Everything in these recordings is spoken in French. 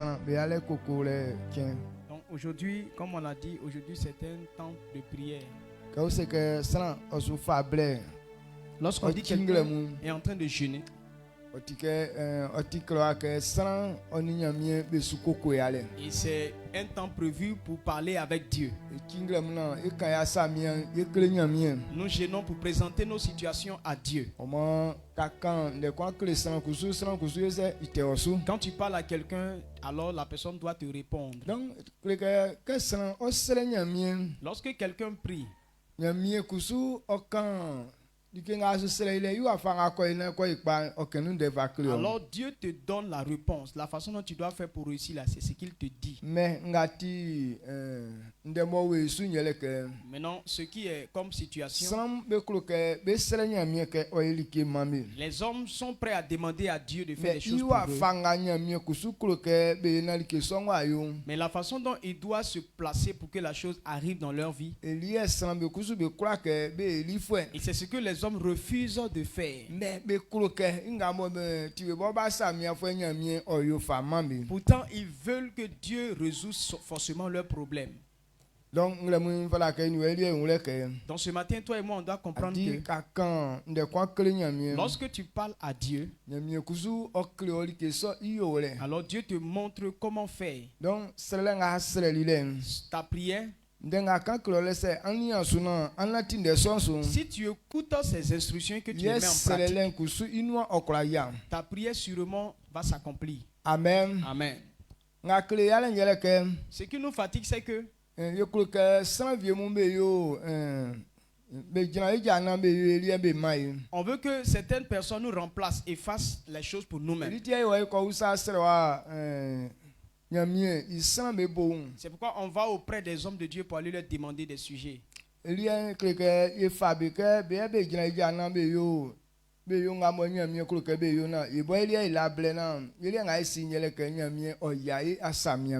Donc aujourd'hui, comme on l'a dit, aujourd'hui c'est un temps de prière. Lorsqu'on dit que quelqu'un est en train de jeûner, et c'est un temps prévu pour parler avec Dieu. Nous jeûnons pour présenter nos situations à Dieu. Quand tu parles à quelqu'un, alors la personne doit te répondre. Lorsque quelqu'un prie, alors Dieu te donne la réponse. La façon dont tu dois faire pour réussir là, c'est ce qu'il te dit. Maintenant, ce qui est comme situation, les hommes sont prêts à demander à Dieu de faire des choses pour eux. Mais la façon dont ils doivent se placer pour que la chose arrive dans leur vie, et c'est ce que les hommes refusent de faire. Pourtant, ils veulent que Dieu résout forcément leurs problèmes. Donc ce matin, toi et moi, on doit comprendre que lorsque tu parles à Dieu, alors Dieu te montre comment faire. Ta prière, si tu écoutes ces instructions que tu mets en pratique, ta prière sûrement va s'accomplir. Amen. Amen. Ce qui nous fatigue, c'est que on veut que certaines personnes nous remplacent et fassent les choses pour nous-mêmes. C'est pourquoi on va auprès des hommes de Dieu pour aller leur demander des sujets.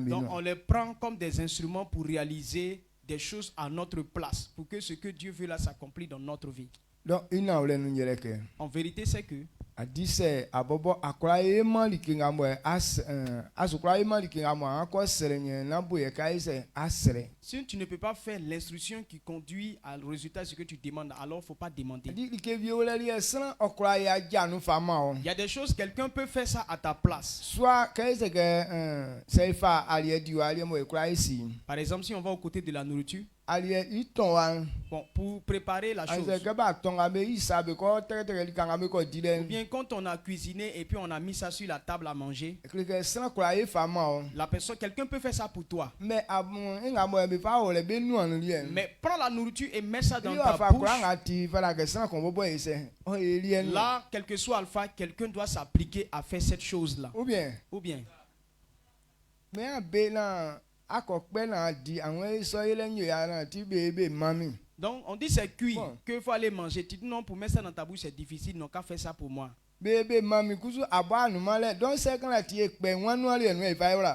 Donc on les prend comme des instruments pour réaliser des choses à notre place, pour que ce que Dieu veut là s'accomplisse dans notre vie. En vérité, c'est que si tu ne peux pas faire l'instruction qui conduit au résultat de ce que tu demandes, alors il ne faut pas demander. Il y a des choses, quelqu'un peut faire ça à ta place. Par exemple, si on va aux côtés de la nourriture, bon, pour préparer la chose, ou bien quand on a cuisiné et puis on a mis ça sur la table à manger, la personne, quelqu'un peut faire ça pour toi. Mais prends la nourriture et mets ça dans ta bouche. Là, quel que soit alpha, quelqu'un doit s'appliquer à faire cette chose-là. Ou bien. Donc on dit c'est cuit, qu'il faut aller manger. Tu dis non, pour mettre ça dans ta bouche c'est difficile, non, qu'à faire ça pour moi.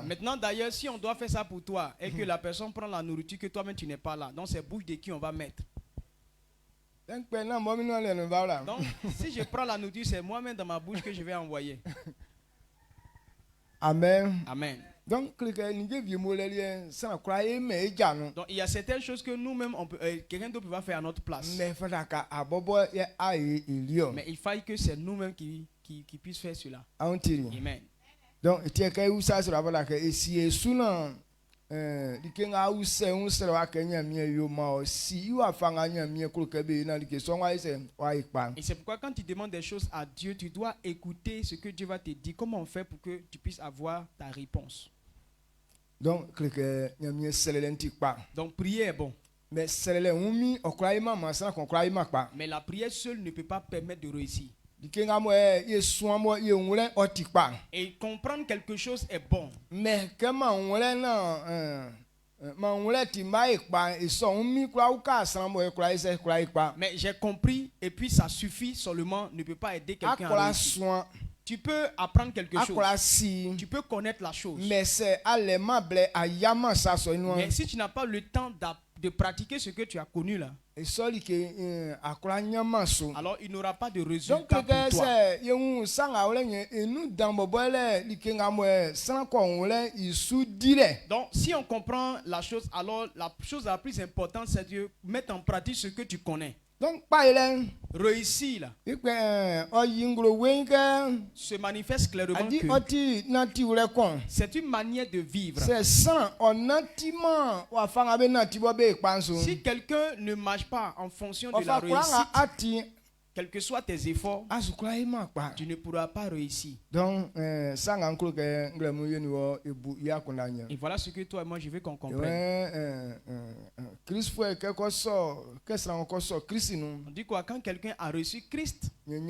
Maintenant d'ailleurs, si on doit faire ça pour toi et que la personne prend la nourriture que toi-même tu n'es pas là, donc c'est bouche de qui on va mettre. Donc si je prends la nourriture, c'est moi-même dans ma bouche que je vais envoyer. Amen. Amen. Donc il y a certaines choses que nous-mêmes, quelqu'un d'autre va faire à notre place. Mais il faille que c'est nous-mêmes qui puissent faire cela. Amen. Donc et c'est pourquoi quand tu demandes des choses à Dieu, tu dois écouter ce que Dieu va te dire. Comment on fait pour que tu puisses avoir ta réponse? Donc prier est bon. Mais la prière seule ne peut pas permettre de réussir. Et comprendre quelque chose est bon. Mais j'ai compris et puis ça suffit seulement ne peut pas aider quelqu'un à réussir. Tu peux apprendre quelque chose. Tu peux connaître la chose. Mais si tu n'as pas le temps de pratiquer ce que tu as connu là, alors il n'aura pas de résultat pour toi. Donc si on comprend la chose, alors la chose la plus importante c'est de mettre en pratique ce que tu connais. Donc, réussir là se manifeste clairement que c'est une manière de vivre. Si quelqu'un ne marche pas en fonction de la réussite, quels que soient tes efforts, tu ne pourras pas réussir. Donc, et voilà ce que toi et moi je veux qu'on comprenne. On dit quoi? Quand quelqu'un a reçu Christ, la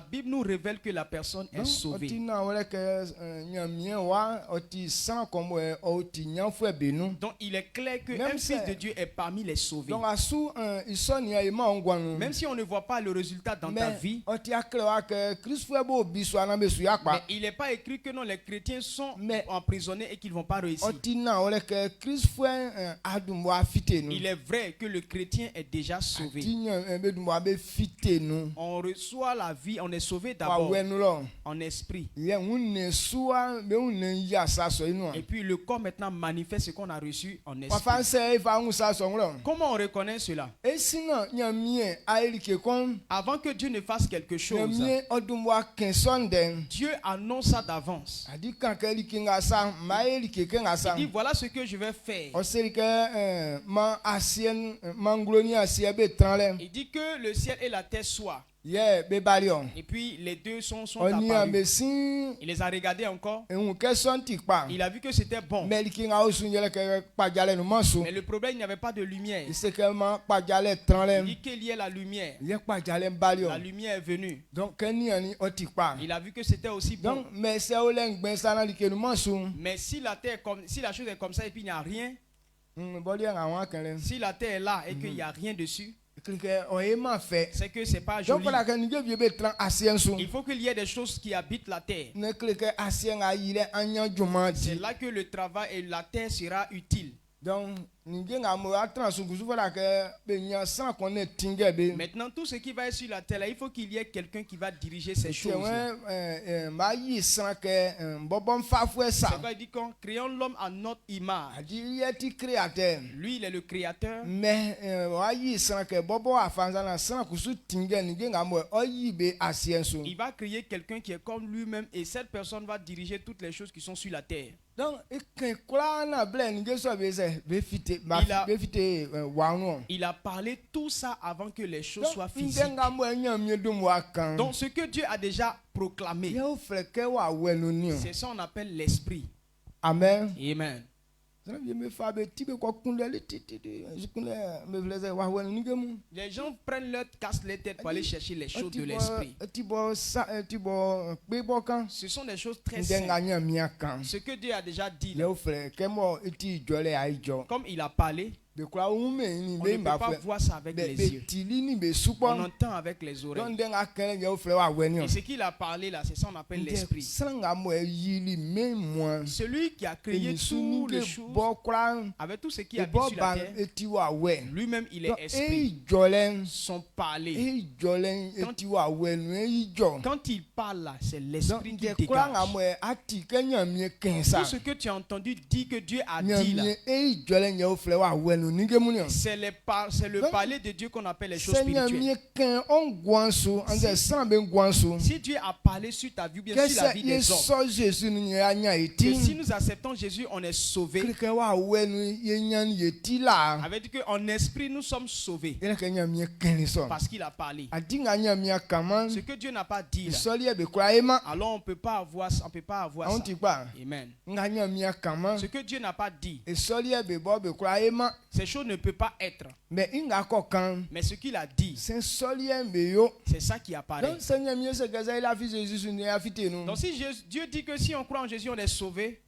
Bible nous révèle que la personne est sauvée. Donc il est clair qu'un fils de Dieu est parmi les sauvés. Même si on ne voit pas le résultat dans ta vie, mais il n'est pas écrit que non, les chrétiens sont emprisonnés et qu'ils ne vont pas réussir. Il est vrai que le chrétien est déjà sauvé. On reçoit la vie, on est sauvé d'abord en esprit. Et puis le corps maintenant manifeste ce qu'on a reçu en esprit. Comment on reconnaît cela? Avant que Dieu ne fasse quelque chose, Dieu annonce ça d'avance. Il dit voilà ce que je vais faire. Il dit que le ciel et la terre soient. Et puis les deux sont apparus. Il les a regardés encore. Il a vu que c'était bon. Mais le problème, il n'y avait pas de lumière. Il dit qu'il y a la lumière. La lumière est venue. Il a vu que c'était aussi bon. Mais si la chose est comme ça et puis il n'y a rien, si la terre est là et qu'il n'y a rien dessus, c'est que c'est pas joli. Il faut qu'il y ait des choses qui habitent la terre. C'est là que le travail et la terre sera utile. Donc, maintenant, tout ce qui va être sur la terre, il faut qu'il y ait quelqu'un qui va diriger ces choses. C'est pas dit qu'en créant l'homme à notre image. Lui, il est le créateur. Mais il va créer quelqu'un qui est comme lui-même et cette personne va diriger toutes les choses qui sont sur la terre. Donc, il a parlé tout ça avant que les choses soient physiques. Donc ce que Dieu a déjà proclamé, c'est ça qu'on appelle l'esprit. Amen. Amen. Les gens prennent leur casse les têtes pour aller chercher les choses de l'esprit. Ce sont des choses très simples. Ce que Dieu a déjà dit là, comme il a parlé, on ne peut pas voir ça avec les yeux. On entend avec les oreilles. Et ce qu'il a parlé là, c'est ça qu'on appelle l'esprit. Celui qui a créé toutes les choses, avec tout ce qui habite sur la terre, lui-même il est esprit. Son parler, quand il parle là, c'est l'esprit qui dégage. Tout ce que tu as entendu dit que Dieu a dit là, c'est le parler de Dieu qu'on appelle les choses spirituelles. Si Dieu a parlé sur ta vie, bien sur la vie des hommes, et si nous acceptons Jésus, on est sauvés. Avec dit qu'en esprit, nous sommes sauvés. Parce qu'il a parlé. Ce que Dieu n'a pas dit là, alors on ne peut pas avoir ça. Amen. Ce que Dieu n'a pas dit, ces choses ne peuvent pas être. Mais ce qu'il a dit, c'est ça qui apparaît. Donc si Dieu dit que si on croit en Jésus, on est sauvé,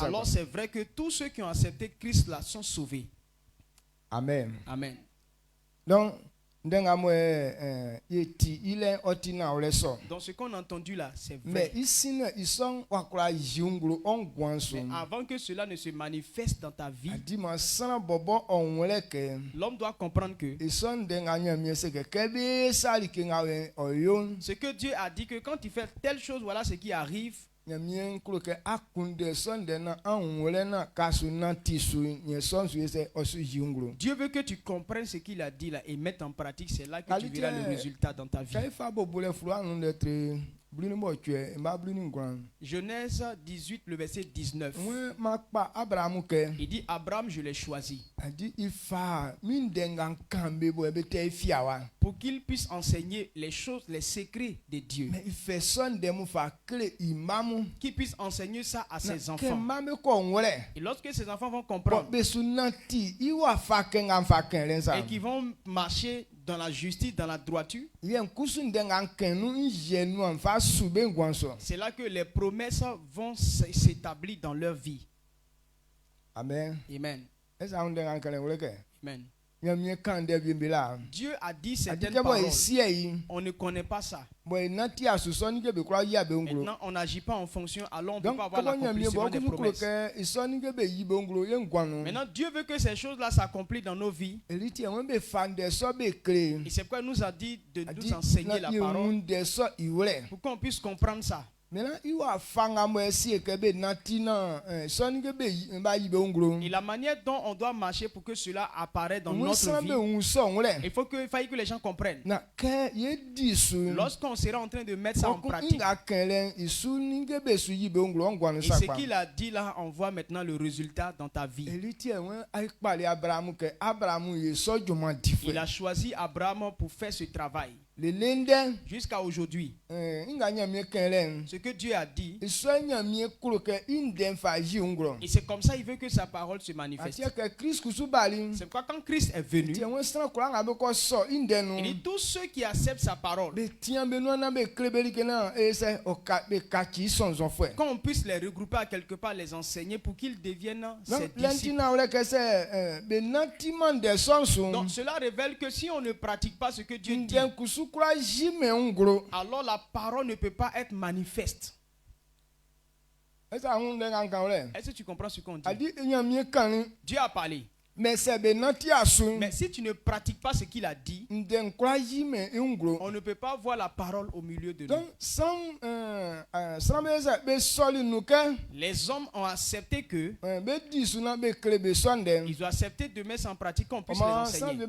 alors c'est vrai que tous ceux qui ont accepté Christ là sont sauvés. Amen. Amen. Donc Dans ce qu'on a entendu là, c'est vrai. Mais avant que cela ne se manifeste dans ta vie, l'homme doit comprendre que ce que Dieu a dit, que quand tu fais telle chose, voilà ce qui arrive. Dieu veut que tu comprennes ce qu'il a dit là et mettre en pratique. C'est là que tu verras le résultat dans ta vie. Genèse 18, le verset 19. Il dit Abraham, je l'ai choisi pour qu'il puisse enseigner les choses, les secrets de Dieu. Qu'il puisse enseigner ça à ses enfants. Et lorsque ses enfants vont comprendre et qu'ils vont marcher dans la justice, dans la droiture, c'est là que les promesses vont s'établir dans leur vie. Amen. Amen. Amen. Dieu a dit certaines paroles. On ne connaît pas ça. Maintenant, on n'agit pas en fonction. Alors, on ne peut pas avoir l'accomplissement des promesses. Maintenant, Dieu veut que ces choses-là s'accomplissent dans nos vies. Et c'est pourquoi il nous a dit de nous enseigner la parole pour qu'on puisse comprendre ça. Et la manière dont on doit marcher pour que cela apparaisse dans notre vie, il faut que les gens comprennent. Lorsqu'on sera en train de mettre ça en pratique, et ce qu'il a dit là, on voit maintenant le résultat dans ta vie. Il a choisi Abraham pour faire ce travail. Jusqu'à aujourd'hui, ce que Dieu a dit, et c'est comme ça il veut que sa parole se manifeste. C'est pourquoi quand Christ est venu, il dit tous ceux qui acceptent sa parole, qu'on puisse les regrouper à quelque part, les enseigner pour qu'ils deviennent ses disciples. Donc cela révèle que si on ne pratique pas ce que Dieu dit, alors la parole ne peut pas être manifeste. Est-ce que tu comprends ce qu'on dit? Dieu a parlé. Mais si tu ne pratiques pas ce qu'il a dit, on ne peut pas voir la parole au milieu de nous. Les hommes ont accepté que ils ont accepté de mettre en pratique qu'on puisse les enseigner.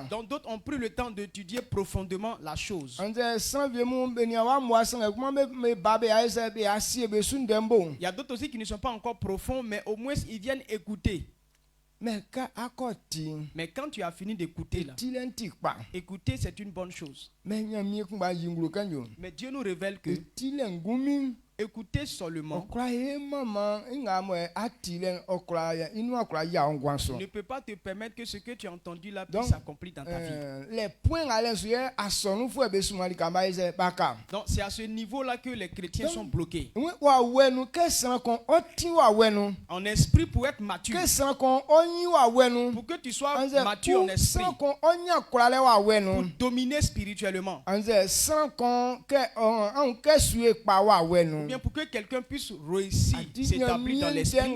Donc d'autres ont pris le temps d'étudier profondément la chose. Il y a d'autres aussi qui ne sont pas encore profonds, mais au moins ils viennent écouter. Mais quand tu as fini d'écouter là, écouter c'est une bonne chose. Mais Dieu nous révèle que écouter seulement ne peut pas te permettre que ce que tu as entendu là puisse s'accomplir dans ta vie. Donc c'est à ce niveau là que les chrétiens sont bloqués. En esprit pour être mature, pour que tu sois mature en esprit, pour dominer spirituellement, ou bien pour que quelqu'un puisse réussir, s'établir dans l'esprit.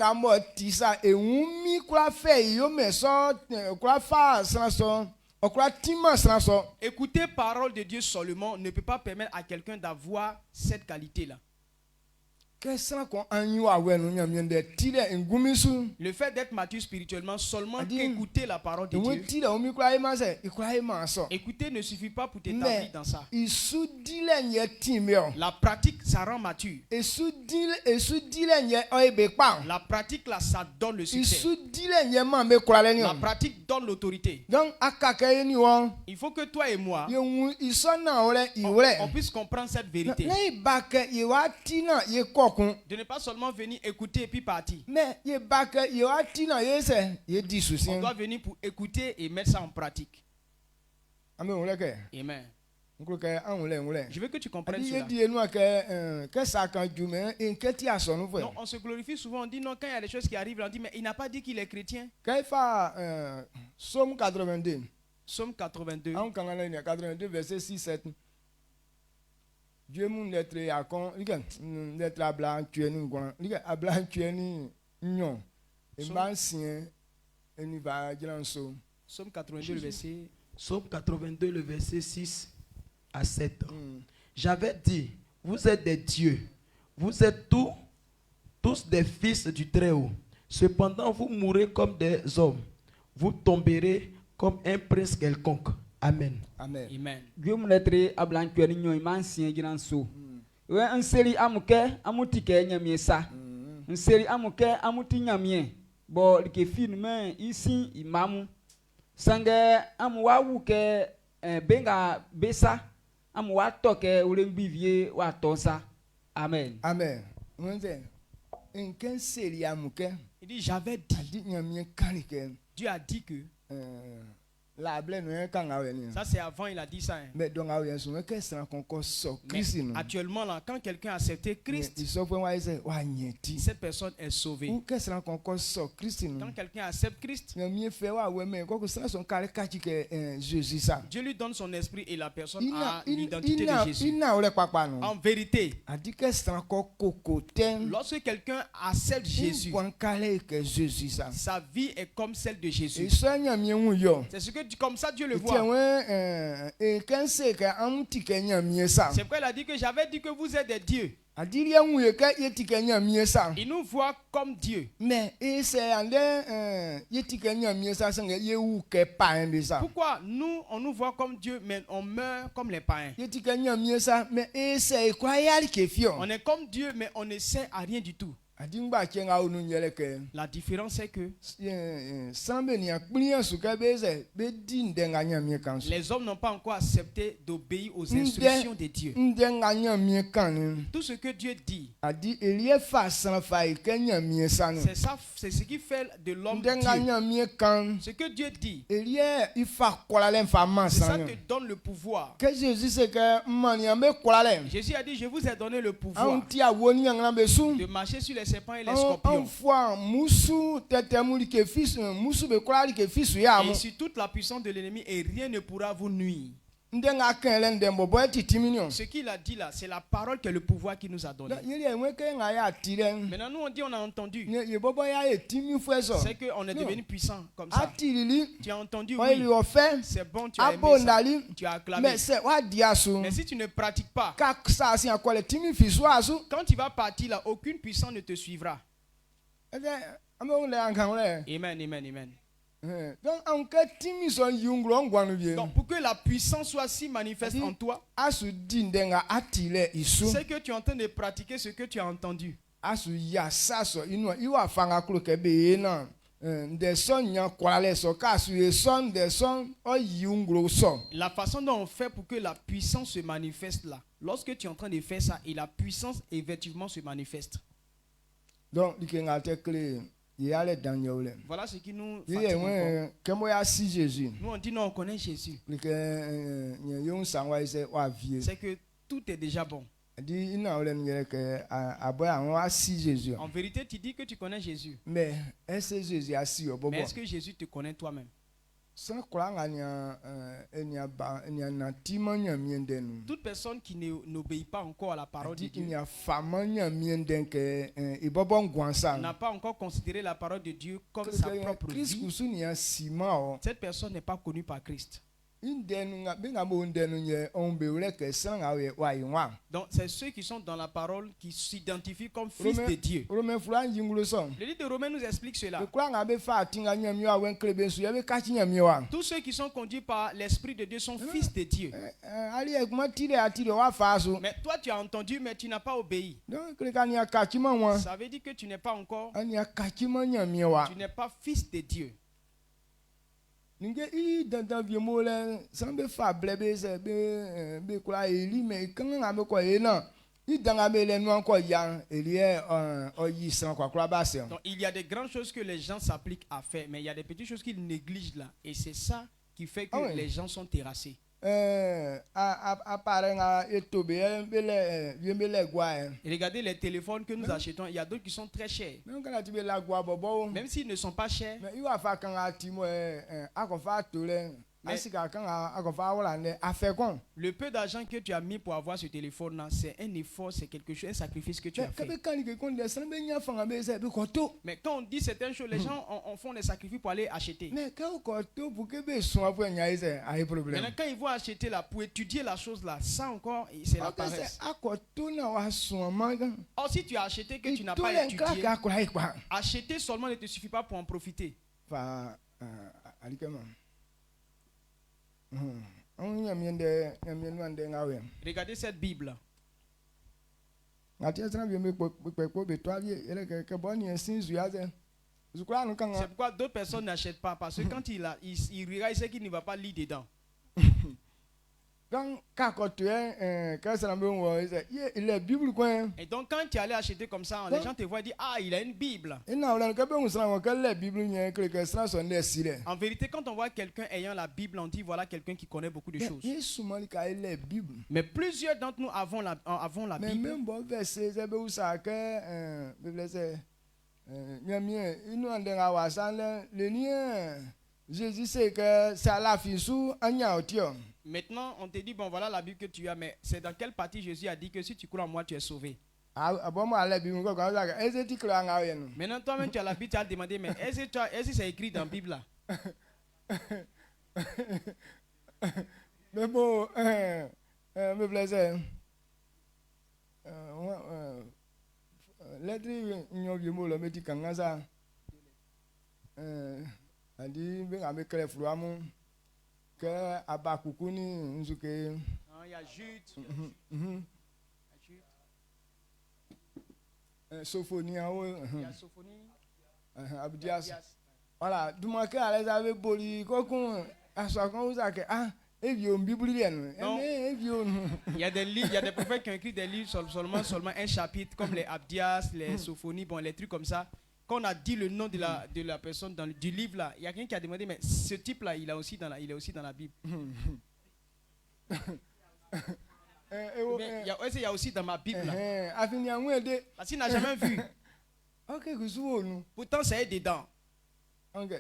Écouter parole de Dieu seulement ne peut pas permettre à quelqu'un d'avoir cette qualité-là. Le fait d'être mature spirituellement, seulement qu'écouter la parole de Dieu. Écouter ne suffit pas pour t'établir dans ça. La pratique, ça rend mature. La pratique, là, ça donne le succès. La pratique donne l'autorité. Il faut que toi et moi, on puisse comprendre cette vérité. De ne pas seulement venir écouter et puis partir. On doit venir pour écouter et mettre ça en pratique. Amen. Je veux que tu comprennes cela. Non, on se glorifie souvent, on dit non, quand il y a des choses qui arrivent, on dit mais il n'a pas dit qu'il est chrétien. Psaume 82. Psaume 82. 82 verset 6-7. Dieu mon lettre à con, lettre à blanc tu es ni grand, à blanc tu es ni non. Et mancien et ni va granso. Psaume 82 le verset. Psaume 82 le verset 6 à 7. J'avais dit, vous êtes des dieux, vous êtes tous des fils du Très-Haut. Cependant, vous mourrez comme des hommes, vous tomberez comme un prince quelconque. Amen. Amen. Amen. Dieu mon lettre à blanc tu es ni non, mancien granso. Ouais, un série amuke amutike nyamie sa. Un série amuke amuti nyamie. Bon, le film mais ici imamu. Sange amuwa wuke benga besa. Amuwa toke ulembivier wa tonsa. Amen. Amen. On dit en quel série amuke. Il dit j'avais dit. Dieu a dit que la blague ça c'est avant il a dit ça. Hein. Mais donc actuellement là quand quelqu'un a accepté Christ, cette personne est sauvée. Quand quelqu'un accepte Christ, Dieu lui donne son esprit et la personne a l'identité de Jésus. En vérité, lorsque quelqu'un accepte Jésus, sa vie est comme celle de Jésus. C'est ce que comme ça Dieu le voit. C'est pourquoi il a dit que j'avais dit que vous êtes des dieux. Il nous voit comme Dieu. Mais pourquoi nous on nous voit comme Dieu mais on meurt comme les païens? On est comme Dieu mais on ne sert à rien du tout. La différence c'est que les hommes n'ont pas encore accepté d'obéir aux instructions de Dieu. Tout ce que Dieu dit, c'est ça, c'est ce qui fait de l'homme Dieu. Ce que Dieu dit, ça te donne le pouvoir. Jésus a dit, je vous ai donné le pouvoir de marcher sur les serpents et les scorpions. Et sur toute la puissance de l'ennemi et rien ne pourra vous nuire. Ce qu'il a dit là, c'est la parole que le pouvoir qui nous a donné. Maintenant nous on dit on a entendu. C'est qu'on est devenu puissant comme ça. Tu as entendu, oui. C'est bon, tu as aimé ça. Tu as acclamé. Mais si tu ne pratiques pas, quand tu vas partir là, aucune puissance ne te suivra. Amen, amen, amen. Donc pour que la puissance soit si manifeste en toi, c'est que tu es en train de pratiquer ce que tu as entendu. La façon dont on fait pour que la puissance se manifeste là, lorsque tu es en train de faire ça et la puissance effectivement se manifeste. Donc voilà ce qui nous fatigue encore. Nous on dit non, on connaît Jésus. C'est que tout est déjà bon. En vérité, tu dis que tu connais Jésus. Mais est-ce que Jésus te connaît toi-même? Toute personne qui n'obéit pas encore à la parole de Dieu n'a pas encore considéré la parole de Dieu comme sa propre vie. Cette personne n'est pas connue par Christ. Donc c'est ceux qui sont dans la parole qui s'identifient comme fils de Dieu. Le livre de Romains nous explique cela. Tous ceux qui sont conduits par l'Esprit de Dieu sont fils de Dieu. Mais toi tu as entendu mais tu n'as pas obéi. Ça veut dire que tu n'es pas encore, tu n'es pas fils de Dieu. Mais donc, il y a des grandes choses que les gens s'appliquent à faire, mais il y a des petites choses qu'ils négligent là. Et c'est ça qui fait que les gens sont terrassés. Et regardez les téléphones que nous achetons, il y a d'autres qui sont très chers. Même s'ils ne sont pas chers, Le peu d'argent que tu as mis pour avoir ce téléphone-là, c'est un effort, c'est quelque chose, un sacrifice que tu as fait. Mais quand on dit certaines choses, les gens font des sacrifices pour aller acheter. Maintenant, quand ils vont acheter là, pour étudier la chose là, ça encore, c'est la paresse. Or, si tu as acheté que tu n'as pas étudié, acheter seulement ne te suffit pas pour en profiter. Regardez cette Bible. C'est pourquoi d'autres personnes n'achètent pas. Parce que quand il regarde, il sait qu'il ne va pas lire dedans. Et donc quand tu es allé acheter comme ça, les gens te voient dire ah, il a une Bible. En vérité, quand on voit quelqu'un ayant la Bible, on dit voilà quelqu'un qui connaît beaucoup de choses. Mais plusieurs d'entre nous avons la Bible. Jésus sait que c'est la fille sous un. Maintenant, on te dit, bon, voilà la Bible que tu as, mais c'est dans quelle partie Jésus a dit que si tu crois en moi, tu es sauvé? Maintenant, toi-même, tu as la Bible, tu as demandé, mais est-ce que c'est écrit dans la Bible là? Mais bon, me plaisait. Lettre, me dit quand ça. Andi ben avec les flouamons que abakukuni nzuke. Il y a Jude. Sophonie. Il y a Sophonie. Abdias. Voilà, du moins que les avait boli kokon à ce qu'on vous a que ah et vieux biblienne. Il y a des livres, il y a des prophètes qui ont écrit des livres seulement un chapitre comme les Abdias, les Sophonies, bon les trucs comme ça. Quand on a dit le nom de la personne du livre là, il y a quelqu'un qui a demandé mais ce type là il est aussi dans la Bible. Il y a aussi dans ma Bible là. Parce qu'il n'a jamais vu. Pourtant c'est dedans. Donc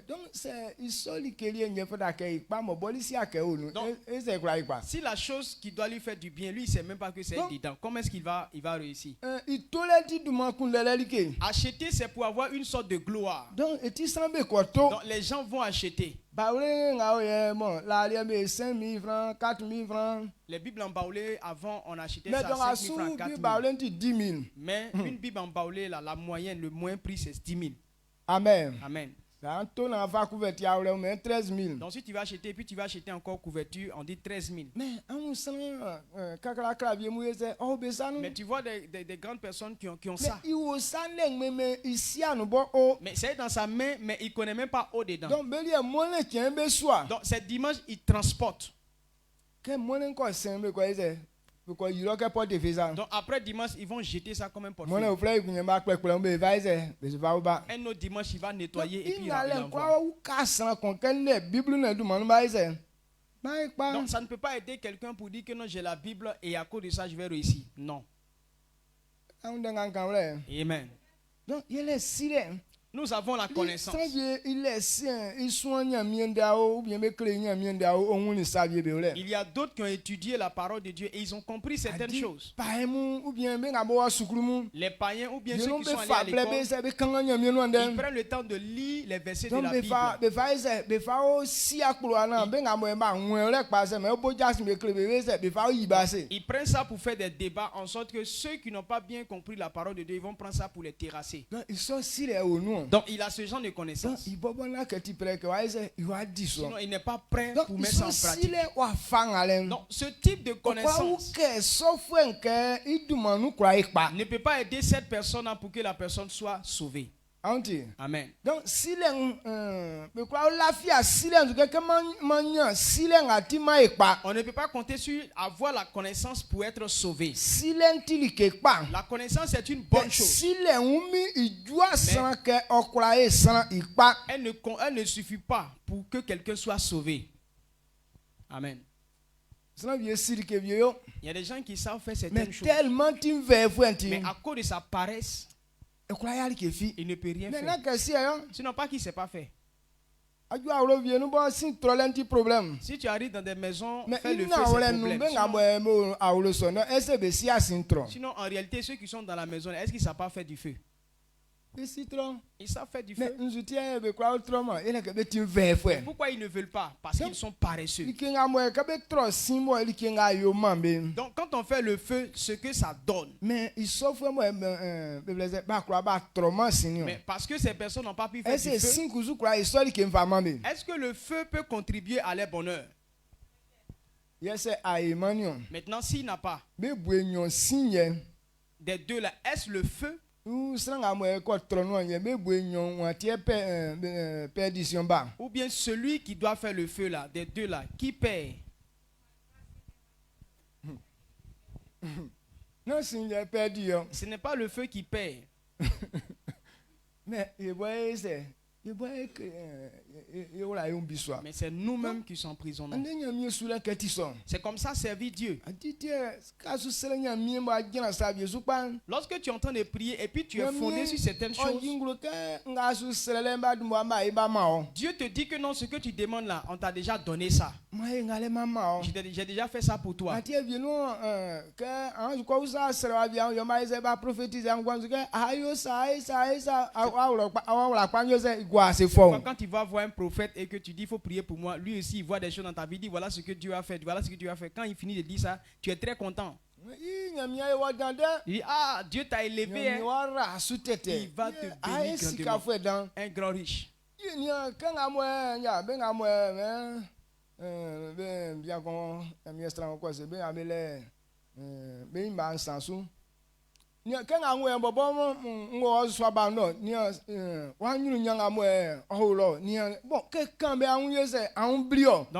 si la chose qui doit lui faire du bien, lui il ne sait même pas que c'est dedans. Comment est-ce qu'il va réussir? Acheter c'est pour avoir une sorte de gloire. Donc les gens vont acheter. Les Bibles en baoulé avant on achetait ça à 5 000 francs, 4 000. Mais une Bible en baoulé la moyenne, le moins prix c'est 10 000. Amen. Amen. Donc si tu vas acheter, puis tu vas acheter encore couverture, on dit 13 000. Mais tu vois des grandes personnes qui ont ça. Mais c'est dans sa main, mais il ne connaît même pas où dedans. Donc c'est dimanche, il transporte. Donc après dimanche, ils vont jeter ça comme un portefeuille. Un autre dimanche, il va nettoyer et puis il l'envoie. Donc ça ne peut pas aider quelqu'un pour dire que non, j'ai la Bible et à cause de ça, je vais réussir. Non. Amen. Donc il est sirène. Nous avons la connaissance. Il y a d'autres qui ont étudié la parole de Dieu et ils ont compris certaines choses. Les païens ou bien ceux qui sont allés à l'école, ils prennent le temps de lire les versets de la Bible. Ils prennent ça pour faire des débats en sorte que ceux qui n'ont pas bien compris la parole de Dieu, ils vont prendre ça pour les terrasser. Donc il a ce genre de connaissance. Sinon il n'est pas prêt pour mettre ça en pratique. Donc ce type de connaissance ne peut pas aider cette personne pour que la personne soit sauvée. Amen. Donc on ne peut pas compter sur avoir la connaissance pour être sauvé. La connaissance est une bonne chose. Elle ne suffit pas pour que quelqu'un soit sauvé. Amen. Il y a des gens qui savent faire certaines choses. Mais à cause de sa paresse, il ne peut rien faire. Sinon pas qu'il ne sait pas faire. Si tu arrives dans des maisons, fais le feu, c'est problème. Sinon, en réalité, ceux qui sont dans la maison, est-ce qu'ils ne savent pas faire du feu? Ils savent faire du feu. Pourquoi ils ne veulent pas? Parce qu'ils sont paresseux. Donc quand on fait le feu, ce que ça donne. Mais parce que ces personnes n'ont pas pu faire du feu, est-ce que le feu peut contribuer à leur bonheur? Maintenant, s'il n'a pas des deux là, est-ce le feu? Ou bien celui qui doit faire le feu là, des deux là, qui paie? Non, ce n'est pas le feu qui paie. Mais c'est nous-mêmes qui sommes prisonniers. C'est comme ça servir Dieu. Lorsque tu es en train de prier et puis tu es fondé sur certaines choses, Dieu te dit que non, ce que tu demandes là, on t'a déjà donné ça. J'ai déjà fait ça pour toi. Quand tu vas voir un prophète et que tu dis il faut prier pour moi, lui aussi il voit des choses dans ta vie, dit voilà ce que Dieu a fait, voilà ce que Dieu a fait. Quand il finit de dire ça, tu es très content. Il dit ah, Dieu t'a élevé, hein. Il va te bénir grandement. Un grand riche. Donc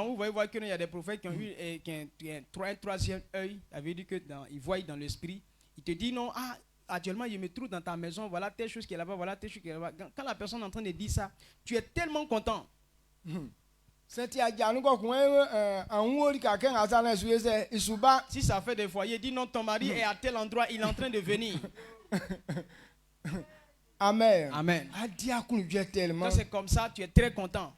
vous voyez qu'il y a des prophètes qui ont eu un troisième œil, avait dit que ils voient dans l'esprit. Il te dit non, ah, actuellement je me trouve dans ta maison, voilà telle chose qui est là-bas, voilà telle chose qui est là-bas. Quand la personne est en train de dire ça, tu es tellement content. Si ça fait des foyers, dis non, ton mari est à tel endroit, il est en train de venir. Amen. Amen. Quand c'est comme ça, tu es très content.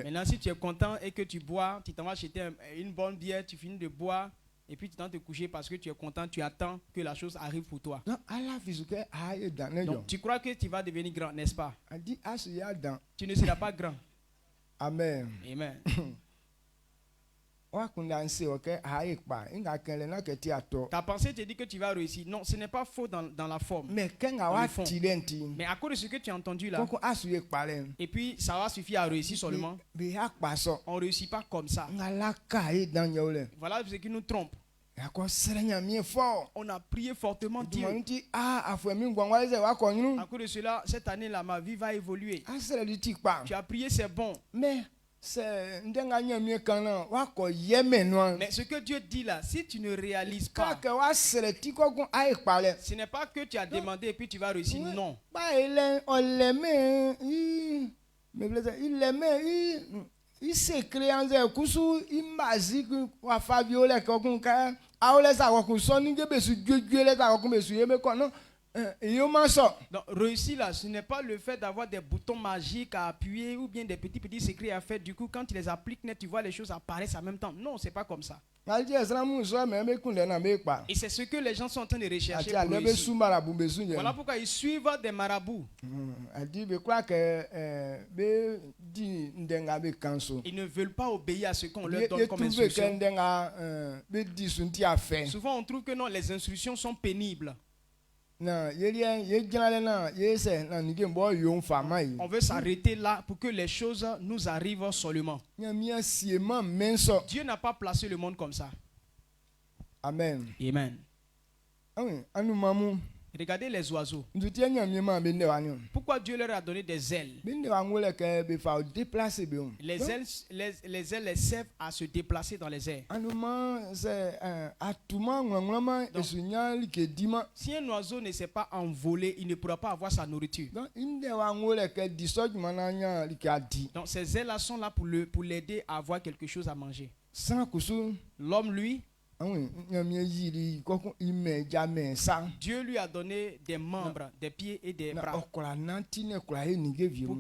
Maintenant, si tu es content et que tu bois, tu t'en vas acheter une bonne bière, tu finis de boire et puis tu t'en te coucher parce que tu es content, tu attends que la chose arrive pour toi. Donc, tu crois que tu vas devenir grand, n'est-ce pas? Tu ne seras pas grand. Amen. Amen. Ta pensée te dit que tu vas réussir. Non, ce n'est pas faux dans la forme. Mais à cause de ce que tu as entendu là, et puis ça va suffire à réussir seulement. On ne réussit pas comme ça. Voilà ce qui nous trompe. On a prié fortement Dieu. À cause de cela, cette année-là, ma vie va évoluer. Tu as prié, c'est bon. Mais ce que Dieu dit là, si tu ne réalises pas, ce n'est pas que tu as demandé et puis tu vas réussir, non. Il s'est créé en donc réussir là, ce n'est pas le fait d'avoir des boutons magiques à appuyer ou bien des petits secrets à faire. Du coup, quand tu les appliques net, tu vois les choses apparaissent en même temps. Non, c'est pas comme ça. Et c'est ce que les gens sont en train de rechercher pour réussir. Voilà pourquoi ils suivent des marabouts. Ils ne veulent pas obéir à ce qu'on leur donne comme instruction. Souvent on trouve que non, les instructions sont pénibles. On veut s'arrêter là pour que les choses nous arrivent seulement. Dieu n'a pas placé le monde comme ça. Amen. Amen. Regardez les oiseaux. Pourquoi Dieu leur a donné des ailes? Les ailes les servent à se déplacer dans les airs. Donc, si un oiseau ne sait pas envoler, il ne pourra pas avoir sa nourriture. Donc ces ailes-là sont là pour l'aider à avoir quelque chose à manger. L'homme, lui, Dieu lui a donné des membres, des pieds et des bras pour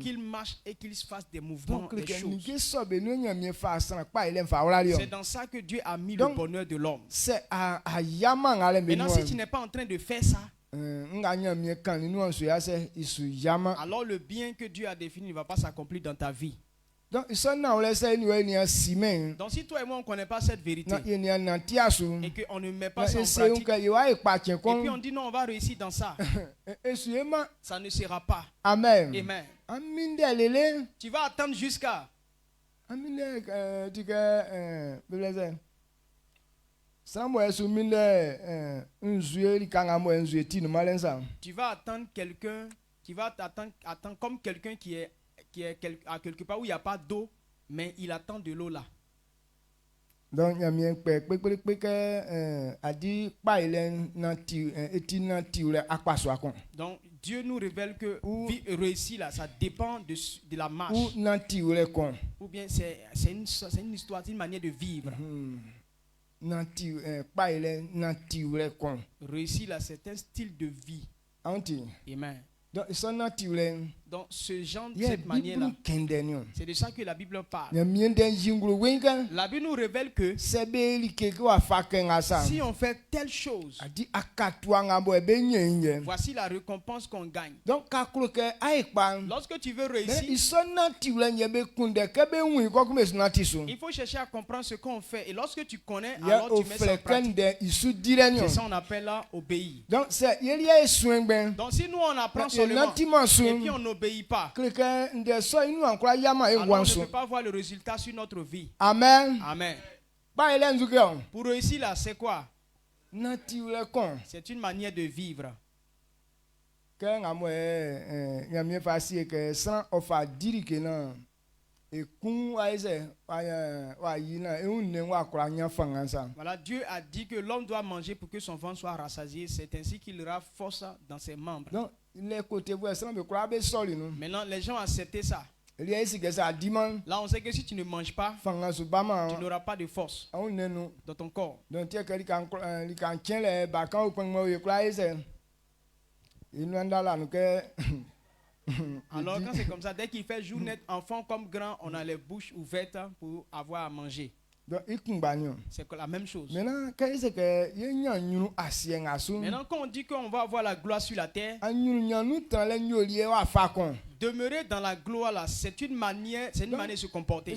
qu'il marche et qu'il fasse des mouvements, des choses. C'est dans ça que Dieu a mis le bonheur de l'homme. Maintenant, si tu n'es pas en train de faire ça, alors le bien que Dieu a défini ne va pas s'accomplir dans ta vie. Donc si toi et moi on ne connaît pas cette vérité et qu'on ne met pas ça en pratique, et puis on dit non, on va réussir dans ça, ça ne sera pas. Amen. Amen. Tu vas attendre jusqu'à tu vas attendre quelqu'un, tu vas attendre comme quelqu'un qui est à quelque part où il n'y a pas d'eau, mais il attend de l'eau là. Donc Dieu nous révèle que vie réussie là, ça dépend de la marche. Ou bien c'est une histoire, c'est une manière de vivre. Réussi là, c'est un style de vie. Amen. Donc ce genre de cette manière-là, c'est de ça que la Bible parle. La Bible nous révèle que si on fait telle chose, voici la récompense qu'on gagne. Donc lorsque tu veux réussir, il faut chercher à comprendre ce qu'on fait. Et lorsque tu connais, alors tu mets ça en pratique. C'est ça qu'on appelle là obéir. Donc si nous on apprend seulement et puis on n'obéit pas, alors on ne peut pas voir le résultat sur notre vie. Amen. Amen. Pour réussir là, c'est quoi? C'est une manière de vivre. Voilà, Dieu a dit que l'homme doit manger pour que son ventre soit rassasié. C'est ainsi qu'il aura force dans ses membres. Maintenant, les gens ont accepté ça. Là, on sait que si tu ne manges pas, tu n'auras pas de force dans ton corps. Alors quand c'est comme ça, dès qu'il fait jour net, enfant comme grand, on a les bouches ouvertes pour avoir à manger. C'est la même chose. Maintenant, quand on dit qu'on va avoir la gloire sur la terre, demeurer dans la gloire là, c'est une manière de se comporter.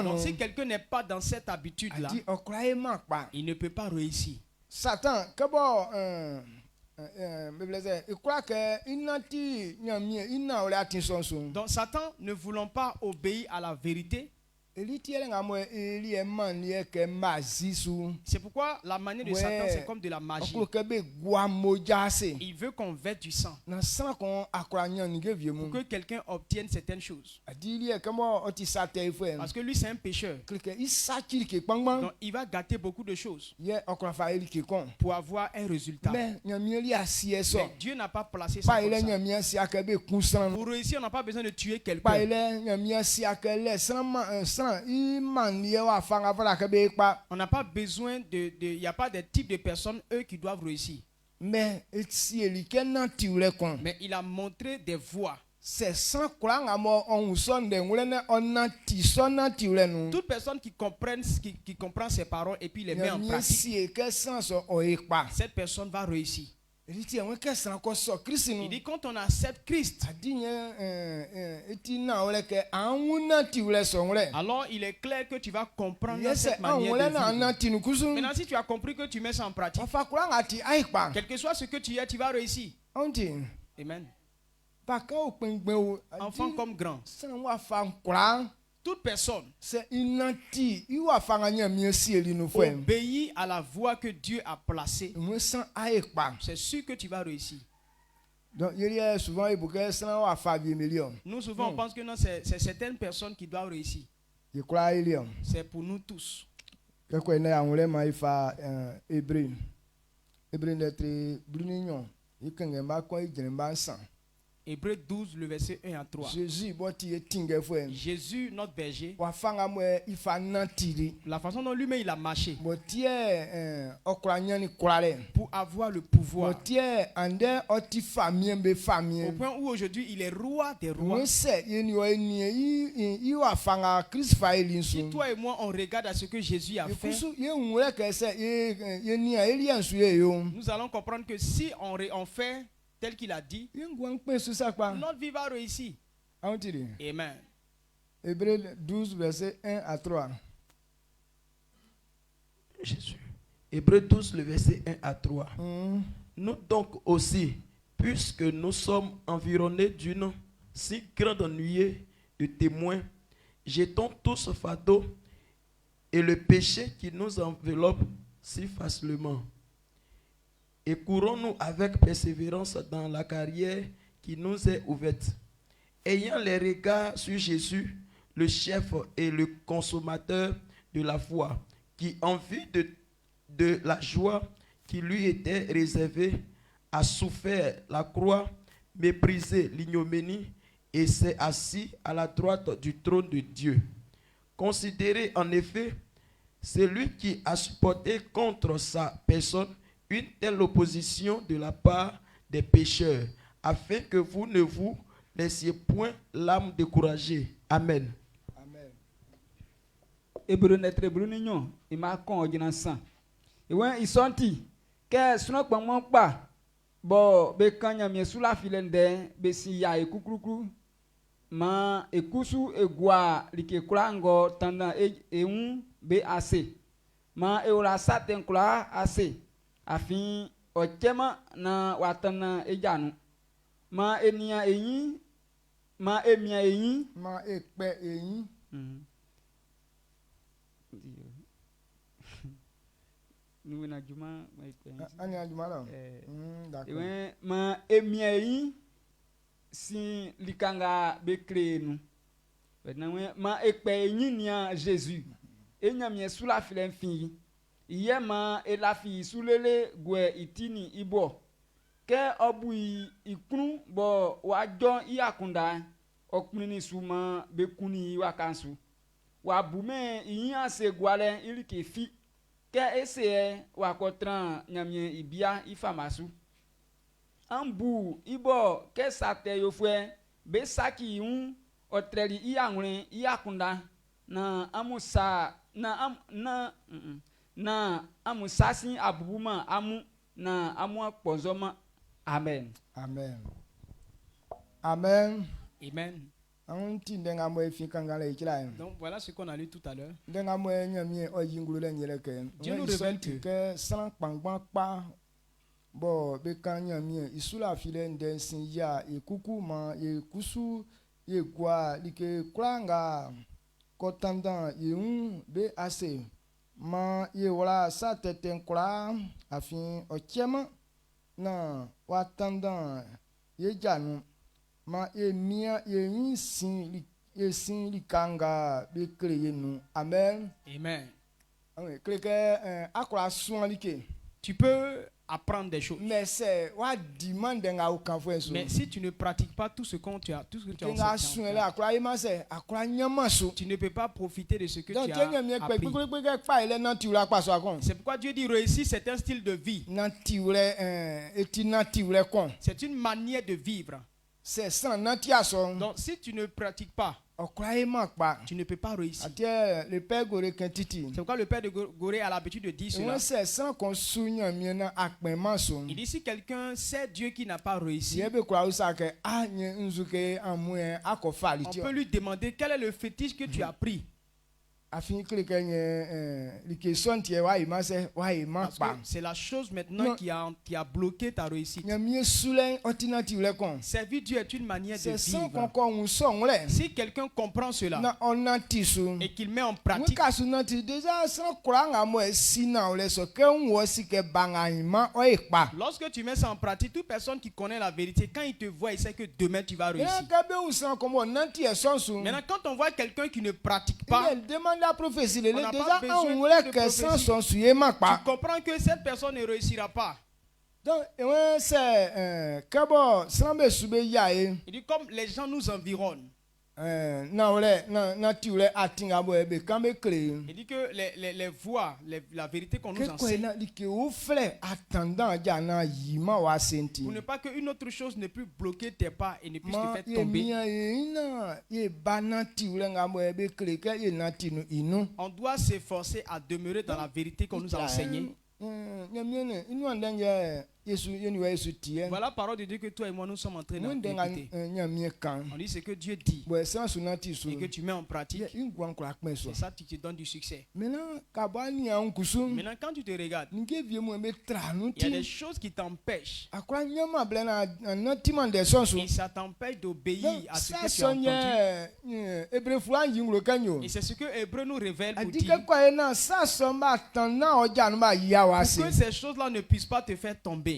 Donc si quelqu'un n'est pas dans cette habitude là, il ne peut pas réussir. Satan, donc Satan, ne voulant pas obéir à la vérité, c'est pourquoi la manière de Satan, c'est comme de la magie. Il veut qu'on vête du sang pour que quelqu'un obtienne certaines choses. Parce que lui, c'est un pécheur. Donc, il va gâter beaucoup de choses pour avoir un résultat. Mais Dieu n'a pas placé ça comme ça. Pour réussir, on n'a pas besoin de tuer quelqu'un. On n'a pas besoin il n'y a pas de type de personnes, eux, qui doivent réussir. Mais il a montré des voies. Toute personne qui comprend ses paroles et puis les met en pratique, cette personne va réussir. Il dit quand on accepte Christ, alors il est clair que tu vas comprendre cette manière de vivre. Maintenant si tu as compris que tu mets ça en pratique, quel que soit ce que tu es, tu vas réussir. Amen. Enfant comme grand, toute personne obéit à la voie que Dieu a placée, c'est sûr que tu vas réussir. Nous souvent on pense que non, c'est certaines personnes qui doivent réussir. C'est pour nous tous. Hébreux 12, le verset 1 à 3. Jésus, notre berger, la façon dont lui-même il a marché pour avoir le pouvoir. Au point où aujourd'hui il est roi des rois. Si toi et moi on regarde à ce que Jésus a fait, nous allons comprendre que si on fait tel qu'il a dit, notre vie va réussir. Amen. Hébreux 12, verset 1 à 3. Jésus. Hébreux 12, le verset 1 à 3. Nous donc aussi, puisque nous sommes environnés d'une si grande nuée de témoins, jetons tout ce fardeau et le péché qui nous enveloppe si facilement. Et courons-nous avec persévérance dans la carrière qui nous est ouverte, ayant les regards sur Jésus, le chef et le consommateur de la foi, qui en vue de la joie qui lui était réservée, a souffert la croix, méprisé l'ignominie et s'est assis à la droite du trône de Dieu. Considérez en effet celui qui a supporté contre sa personne une telle opposition de la part des pécheurs, afin que vous ne vous laissiez point l'âme découragée. Amen. Amen. Hébreu netre hébreu nignon, il m'a con au sang. Et when ils sont dit que ce n'est pas mon pas, bon, be kanya mi sous la filende, be si ya e kukruku, ma e kusu e gua like kurango tanda e be assez, ma e ola saten kula assez. Afin ochema na watana ejanu ma enia eyin ma emia eyin ma ekpe eyin nous na juma ma ekpe ani ajuma la d'accord ma emia eyin si likanga be créer nous maintenant ma ekpe eyin nia Jésus enya mi sous la filen fin Yema elafi sulele gwe itini ibo ke obu ikunu bo wajo iyakunda okuni suma bekuni wakansu wabume iyan se gwale ilike fi ke ese wakotran nyamie ibia ifamasu ambu ibo ke sate yofwe be saki otreli iyanwre iyakunda na amusa na amu sasi abubuma amu na amu akpozoma. Amen. Amen. Amen. Amen. Donc voilà ce qu'on a lu tout à l'heure. Dieu nous révèle que sans pangba bo be kanya mi isula filen den sin ya e kuku ma e kusu e kwa like kranga kotanda e be assez ma ye wala sa teten kura afin ochema na watanda ye janu ma e mia ye yin sin likanga be kreye nu. Amen. Amen. Kreke akura suan like. Tu peux apprendre des choses. Mais c'est mais si tu ne pratiques pas tout ce que tu as enseigné, tu ne peux pas profiter de ce que tu as appris. C'est pourquoi Dieu dit réussir, c'est un style de vie. C'est une manière de vivre. Donc si tu ne pratiques pas, tu ne peux pas réussir. Le père Goré, c'est pourquoi le père de Goré a l'habitude de dire cela. Il dit si quelqu'un sait Dieu qui n'a pas réussi, on peut lui demander quel est le fétiche que tu as pris. Parce que c'est la chose maintenant qui a bloqué ta réussite. Servir Dieu est une manière de vivre. Si quelqu'un comprend cela et qu'il met en pratique, lorsque tu mets ça en pratique, toute personne qui connaît la vérité, quand il te voit, il sait que demain tu vas réussir. Maintenant, quand on voit quelqu'un qui ne pratique pas, la prophétie, tu comprends que cette personne ne réussira pas. Donc, c'est kabo slambe sube yae. Il dit comme les gens nous environnent. Na tiure atinga bo ebe kambe kle. Il dit que les voix, la vérité qu'on nous enseigne, pour ne pas qu'une autre chose ne puisse bloquer tes pas et ne puisse te faire tomber. On doit s'efforcer à demeurer dans la vérité qu'on nous a enseignée. Voilà la parole de Dieu que toi et moi nous sommes en train d'écouter. On dit ce que Dieu dit et que tu mets en pratique, et ça tu te donnes du succès. Maintenant quand tu te regardes, il y a des choses qui t'empêchent et ça t'empêche d'obéir à ce que tu as entendu. Et c'est ce que Hébreu nous révèle pour dire que ces choses-là ne puissent pas te faire tomber.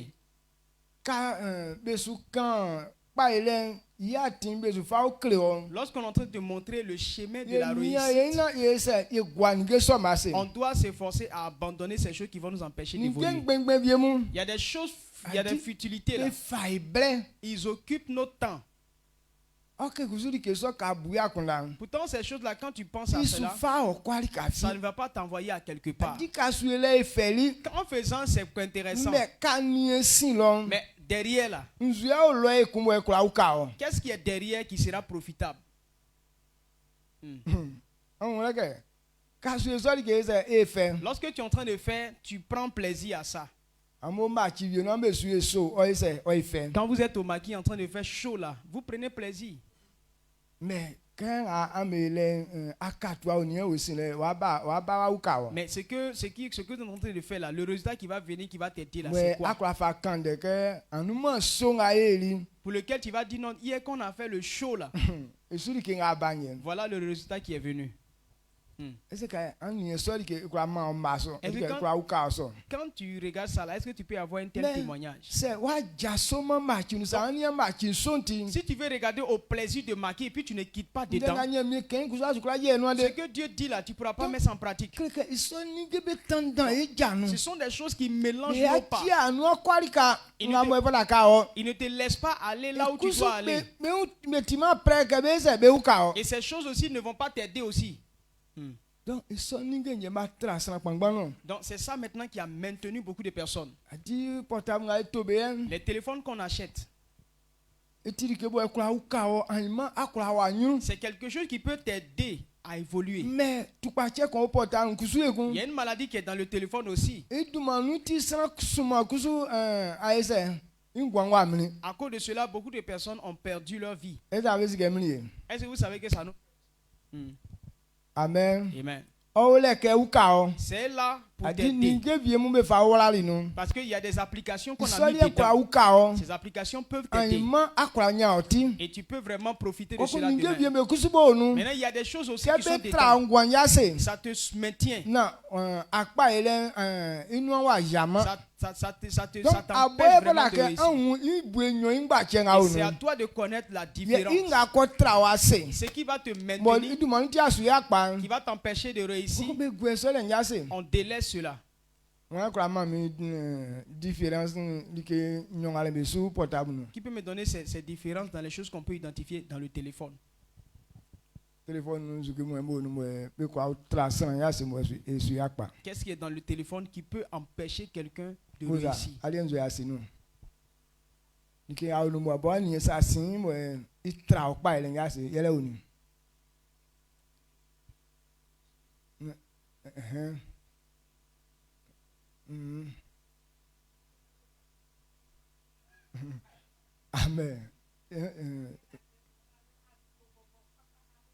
Lorsqu'on est en train de montrer le chemin de la réussite, on doit s'efforcer à abandonner ces choses qui vont nous empêcher d'évoluer. Il y a des choses, il y a des futilités là. Ils occupent notre temps. Pourtant, ces choses-là, quand tu penses à cela, ça ne va pas t'envoyer à quelque part. En faisant, c'est intéressant. Mais derrière là, qu'est-ce qui est derrière qui sera profitable? Lorsque tu es en train de faire, tu prends plaisir à ça. Quand vous êtes au maquis en train de faire chaud là, vous prenez plaisir. Mais mais ce que tu es en train de faire là, le résultat qui va venir, qui va t'aider là, c'est quoi? Pour lequel tu vas dire non, hier qu'on a fait le show là. Voilà le résultat qui est venu. Quand tu regardes ça là, est-ce que tu peux avoir un tel témoignage? Si tu veux regarder au plaisir de marquer et puis tu ne quittes pas dedans, ce que Dieu dit là, tu ne pourras pas mettre ça en pratique. Ce sont des choses qui mélangent nos pas. Il ne te laisse pas aller là où tu dois aller. Et ces choses aussi ne vont pas t'aider aussi. Donc c'est ça maintenant qui a maintenu beaucoup de personnes. Les téléphones qu'on achète, c'est quelque chose qui peut t'aider à évoluer. Mais il y a une maladie qui est dans le téléphone aussi. À cause de cela, beaucoup de personnes ont perdu leur vie. Est-ce que vous savez que ça nous... Amen. Amen. C'est là pour t'aider. Parce qu'il y a des applications qu'on a mis dedans. Ces applications peuvent t'aider. Et tu peux vraiment profiter de cela demain. Maintenant, il y a des choses aussi qui sont dedans. Ça te maintient. Ça t'empêche vraiment de réussir. Et c'est à toi de connaître la différence. Ce qui va te maintenir, qui va t'empêcher de réussir, on délaisse cela. Qui peut me donner ces différences dans les choses qu'on peut identifier dans le téléphone? Qu'est-ce qui est dans le téléphone qui peut empêcher quelqu'un de réussir? Amen.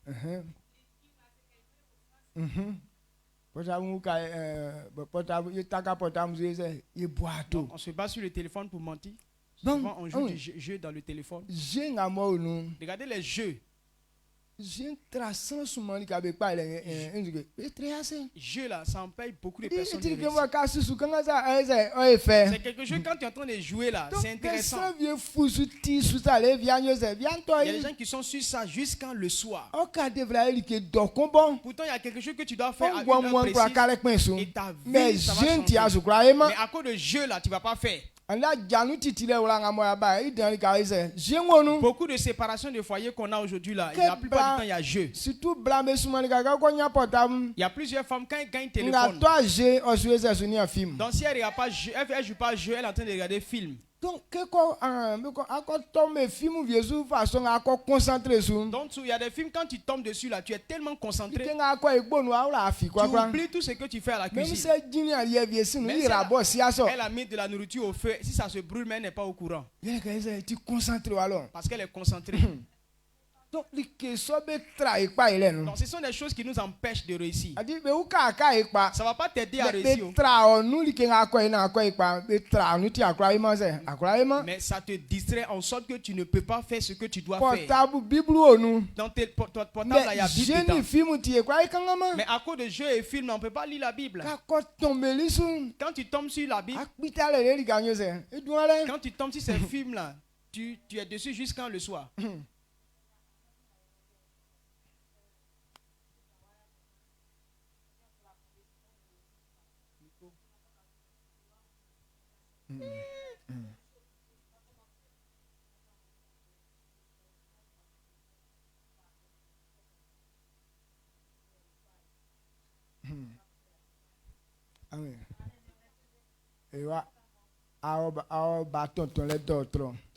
On se base sur le téléphone pour mentir. Souvent on joue des jeux dans le téléphone. Regardez les jeux. Jeu là, ça empêche beaucoup de personnes de réussir. C'est quelque chose quand tu es en train de jouer là, c'est intéressant. Il y a des gens qui sont sur ça jusqu'à le soir. Pourtant il y a quelque chose que tu dois faire à une heure précise et ta vie, ça va changer. Mais à cause de jeu là, tu ne vas pas faire. Beaucoup de séparations de foyers qu'on a aujourd'hui là, la plupart du temps il y a jeu. Il y a plusieurs femmes quand elles gagnent téléphone. Donc si elle regarde pas jeu, elle joue pas jeu, elle est en train de regarder film. Donc il y a des films quand tu tombes dessus là, tu es tellement concentré. Tu oublies tout ce que tu fais à la cuisine. Mais elle a mis de la nourriture au feu. Si ça se brûle, mais elle n'est pas au courant. Parce qu'elle est concentrée. Donc ce sont des choses qui nous empêchent de réussir. Ça ne va pas t'aider à réussir. Mais ça te distrait en sorte que tu ne peux pas faire ce que tu dois faire. Dans tes portables, il y a Bible dedans. Mais à cause de jeux et films, on ne peut pas lire la Bible. Quand tu tombes sur la Bible, quand tu tombes sur ces films-là, tu es dessus jusqu'à le soir.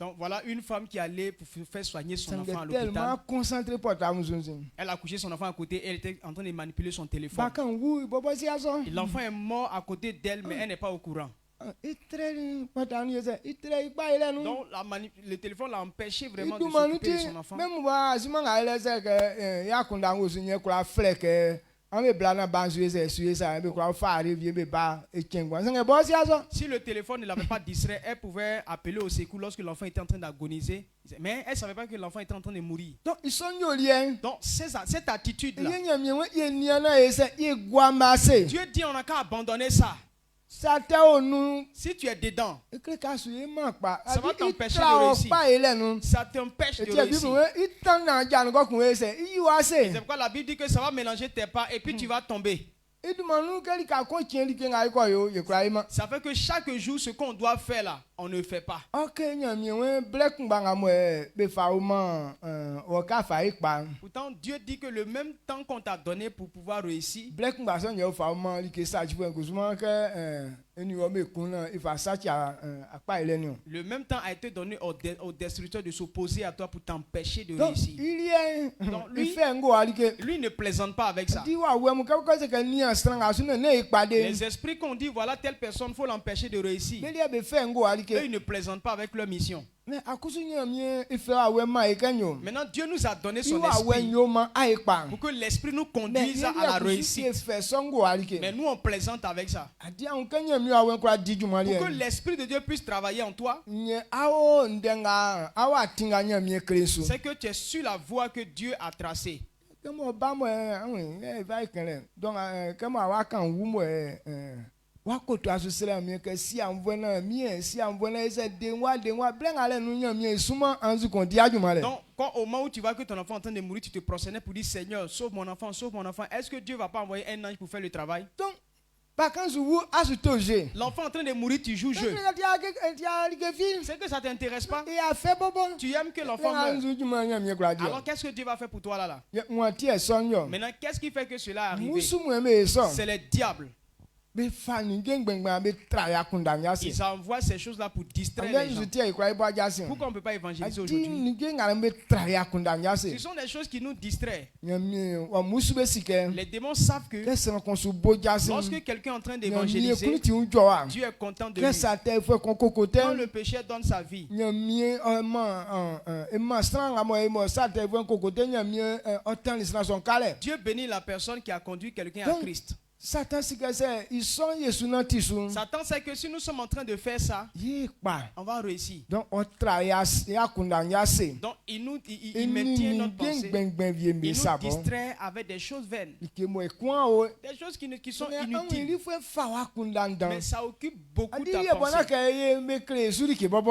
Donc voilà une femme qui allait pour faire soigner son enfant à l'hôpital. Elle a couché son enfant à côté et elle était en train de manipuler son téléphone. L'enfant est mort à côté d'elle mais elle n'est pas au courant. Donc le téléphone l'a empêché vraiment de s'occuper de son enfant. Si le téléphone ne l'avait pas distrait, elle pouvait appeler au secours lorsque l'enfant était en train d'agoniser. Mais elle ne savait pas que l'enfant était en train de mourir. Donc c'est ça, cette attitude-là. Dieu dit on n'a qu'à abandonner ça. Si tu es dedans, ça va t'empêcher de réussir. Ça t'empêche de réussir. C'est pourquoi la Bible dit que ça va mélanger tes pas et puis tu vas tomber. Ça fait que chaque jour, ce qu'on doit faire là, on ne fait pas. Pourtant, Dieu dit que le même temps qu'on t'a donné pour pouvoir réussir, le même temps a été donné au destructeur de s'opposer à toi pour t'empêcher de réussir. Donc lui ne plaisante pas avec ça. Les esprits qu'on dit, voilà telle personne, il faut l'empêcher de réussir. Eux, ils ne plaisantent pas avec leur mission. Maintenant, Dieu nous a donné son esprit pour que l'esprit nous conduise à la réussite. Mais nous, on plaisante avec ça. Pour que l'esprit de Dieu puisse travailler en toi, c'est que tu es sur la voie que Dieu a tracée. Donc, quand au moment où tu vois que ton enfant est en train de mourir, tu te prosternais pour dire Seigneur, sauve mon enfant, sauve mon enfant. Est-ce que Dieu ne va pas envoyer un ange pour faire le travail? L'enfant en train de mourir, tu joues jeu. C'est que ça ne t'intéresse pas. Tu aimes que l'enfant meure. Alors qu'est-ce que Dieu va faire pour toi là? Maintenant, qu'est-ce qui fait que cela arrive? C'est le diable. Ils envoient ces choses-là pour distraire les gens. Pourquoi on ne peut pas évangéliser aujourd'hui? Ce sont des choses qui nous distraient. Les démons savent que lorsque quelqu'un est en train d'évangéliser, Dieu est content de lui. Quand le péché donne sa vie, Dieu bénit la personne qui a conduit quelqu'un à Christ. Satan sait que si nous sommes en train de faire ça, on va réussir. Donc il maintient notre pensée. Il nous distrait avec des choses vaines. Des choses qui sont inutiles. Mais ça occupe beaucoup ta pensée.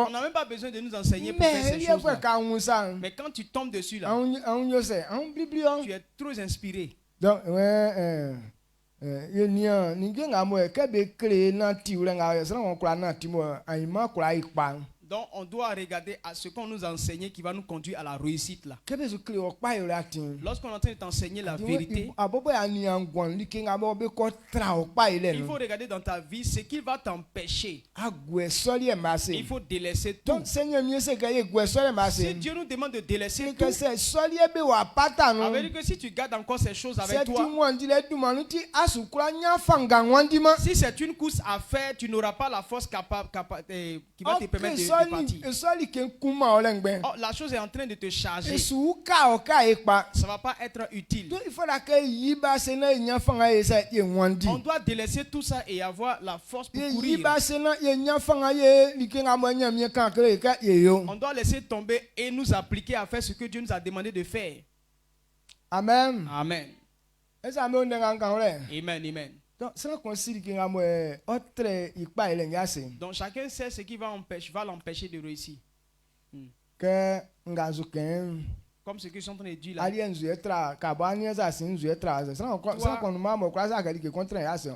On n'a même pas besoin de nous enseigner pour faire ces choses-là. Mais quand tu tombes dessus là, tu es trop inspiré. Yenia ningenga mo kebe kre na tiure nga sra on kura na timo ayima kura ipa. Donc on doit regarder à ce qu'on nous a enseigné qui va nous conduire à la réussite là. Lorsqu'on est en train de t'enseigner la vérité, il faut regarder dans ta vie ce qui va t'empêcher. Il faut délaisser tout. Si Dieu nous demande de délaisser tout, ça veut dire que si tu gardes encore ces choses avec toi, si c'est une course à faire, tu n'auras pas la force capable qui va te permettre de partir. Oh, la chose est en train de te charger. Ça ne va pas être utile. On doit délaisser tout ça et avoir la force pour courir. On doit laisser tomber et nous appliquer à faire ce que Dieu nous a demandé de faire. Amen. Amen. Amen. Amen. Donc chacun sait ce qui va l'empêcher de réussir. Comme ce que je suis en train de dire là.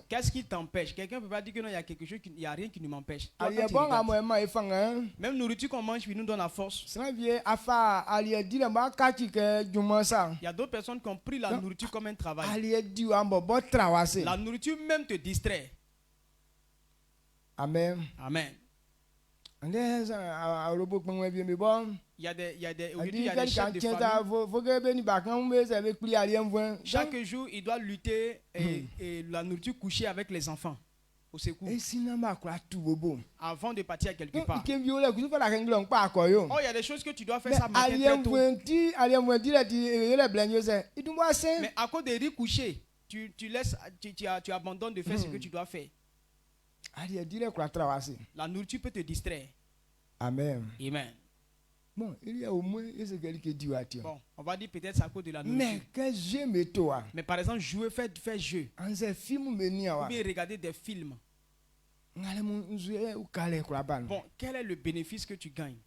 Qu'est-ce qui t'empêche? Quelqu'un ne peut pas dire que non, il y a quelque chose, il n'y a rien qui ne m'empêche. Même nourriture qu'on mange, puis nous donne la force. Il y a d'autres personnes qui ont pris la nourriture comme un travail. La nourriture même te distrait. Amen. Amen. Il y a des chefs de famille. Chaque jour, il doit lutter et la nourriture couchée avec les enfants au secours. Avant de partir à quelque part. Oh, il y a des choses que tu dois faire ça matin très tôt. Mais à cause des riz couchés, tu abandonnes de faire ce que tu dois faire. La nourriture peut te distraire. Amen. Amen. Bon, il y a au moins bon, on va dire peut-être c'est à cause de la nourriture. Mais par exemple, faire jeu. Ou bien regarder des films. Bon, quel est le bénéfice que tu gagnes?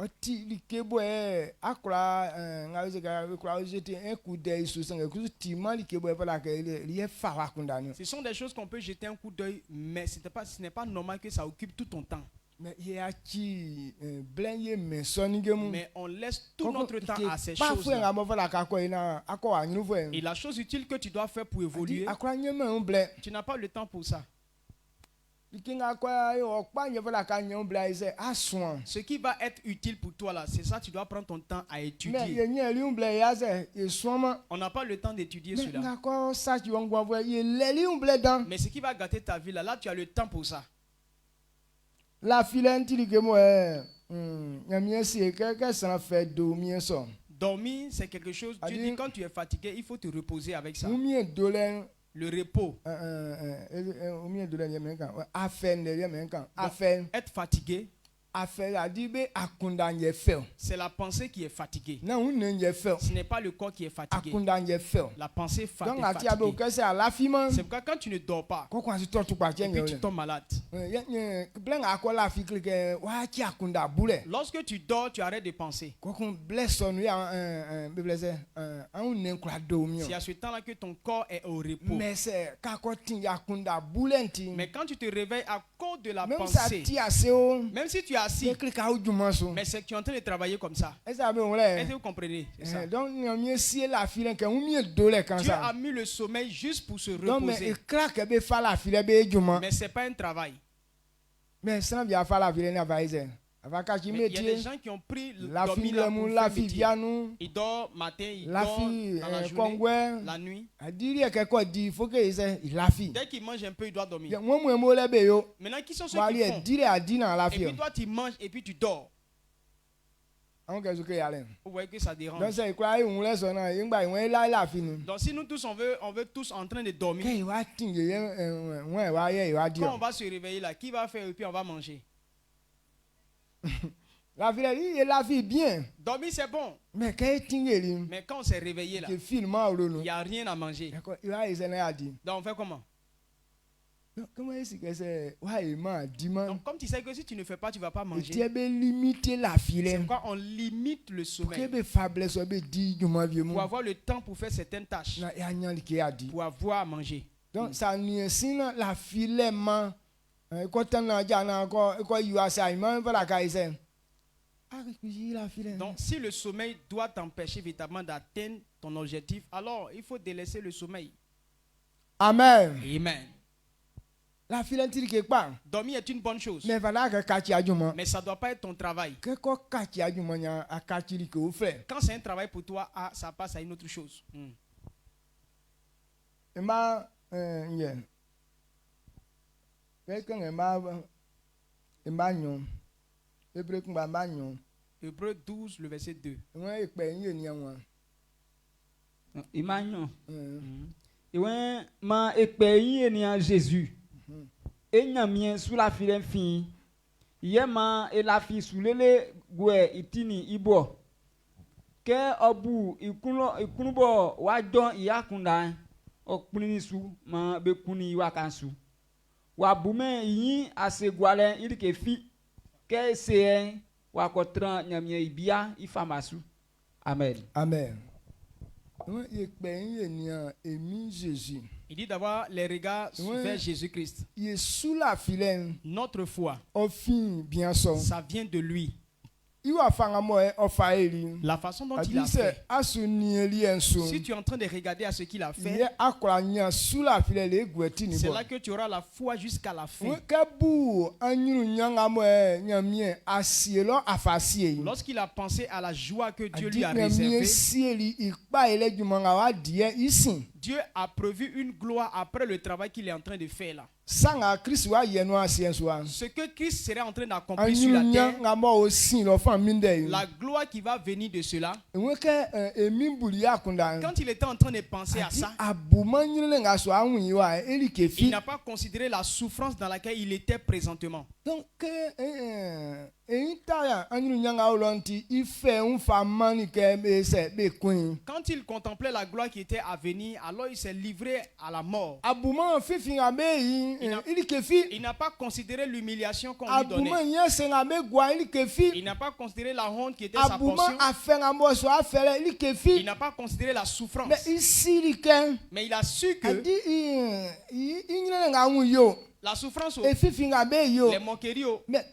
Ce sont des choses qu'on peut jeter un coup d'œil, mais ce n'est pas normal que ça occupe tout ton temps. Mais on laisse tout notre temps à ces choses. Et la chose utile que tu dois faire pour évoluer, tu n'as pas le temps pour ça. Ce qui va être utile pour toi là, c'est ça, tu dois prendre ton temps à étudier. On n'a pas le temps d'étudier cela. Mais ce qui va gâter ta vie là, tu as le temps pour ça. La filaine dormir, c'est quelque chose. Dieu dit quand tu es fatigué, il faut te reposer avec ça. Le repos. Être fatigué, c'est la pensée qui est fatiguée. Ce n'est pas le corps qui est fatigué. La pensée est fatiguée. C'est pourquoi quand tu ne dors pas, et puis tu tombes malade. Lorsque tu dors, tu arrêtes de penser. C'est à ce temps-là que ton corps est au repos. Mais quand tu te réveilles à cause de la pensée, même si tu es assis, mais c'est que tu es en train de travailler comme ça. Est-ce que vous comprenez? C'est ça. Dieu a mis le sommeil juste pour se reposer. Mais ce n'est pas un travail. Il y a des gens qui ont pris dormir là pour faire métier. Ils dorment matin, ils dorment dans la journée, la nuit. Dès qu'ils mangent un peu, ils doivent dormir. Maintenant, qui sont ceux qui font? Et puis toi, tu manges et puis tu dors. Vous voyez que ça dérange. Donc si nous tous, on veut tous en train de dormir, quand on va se réveiller là, qui va faire et puis on va manger? La vie bien. Dormir c'est bon. Mais quand on s'est réveillé là, il n'y a rien à manger. Donc on fait comment? Donc, comme tu sais que si tu ne fais pas, tu ne vas pas manger. C'est pourquoi on limite le sommeil. Pour avoir le temps pour faire certaines tâches. Pour avoir à manger. Donc ça n'y sinon la filema quand on a jana ko yuasa imam para kaise. Donc si le sommeil doit t'empêcher véritablement d'atteindre ton objectif, alors il faut délaisser le sommeil. Amen. Amen. La filaine tire quelque part. Dormir est une bonne chose. Mais voilà que Mais ça ne doit pas être ton travail. Quand c'est un travail pour toi, ça passe à une autre chose. Hébreux 12, le verset 2. Jésus. Enyamien sous la filen fin. Yema et la fille sous le gwe itini ibo. Ke obu ikunubo wadon iyakunda okpunini su ma bekuni wakansu. Wabume yi asegwale ilike fi ke se wakotran nyamien ibia ifamasu. Amen. Amen. Il dit d'avoir les regards vers Jésus-Christ. Notre foi, ça vient de lui. La façon dont il a fait. Si tu es en train de regarder à ce qu'il a fait, c'est là que tu auras la foi jusqu'à la fin. Lorsqu'il a pensé à la joie que Dieu lui a réservée, Dieu a prévu une gloire après le travail qu'il est en train de faire là. Ce que Christ serait en train d'accomplir sur la terre, la gloire qui va venir de cela, quand il était en train de penser à ça, il n'a pas considéré la souffrance dans laquelle il était présentement. Donc, quand il contemplait la gloire qui était à venir, alors il s'est livré à la mort. Il n'a pas considéré l'humiliation qu'on lui donnait. Il n'a pas considéré la honte qui était sa portion. Il n'a pas considéré la souffrance. Mais il a su que la souffrance, les moqueries, mais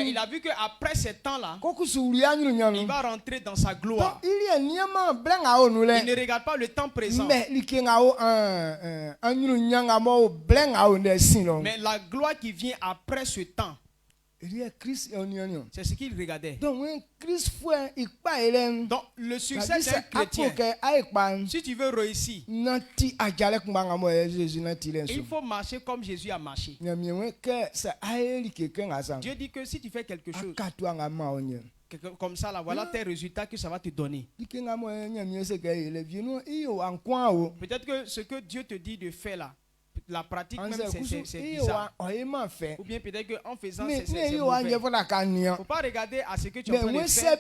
il a vu qu'après ce temps-là, il va rentrer dans sa gloire. Il ne regarde pas le temps présent. Mais la gloire qui vient après ce temps, c'est ce qu'il regardait. Donc le succès d'un chrétien, si tu veux réussir, il faut marcher comme Jésus a marché. Dieu dit que si tu fais quelque chose comme ça, là, voilà tes résultats que ça va te donner. Peut-être que ce que Dieu te dit de faire là, la pratique même c'est bizarre. Ou bien peut-être qu'en faisant c'est mauvais. Il ne faut pas regarder à ce que tu es en train de faire.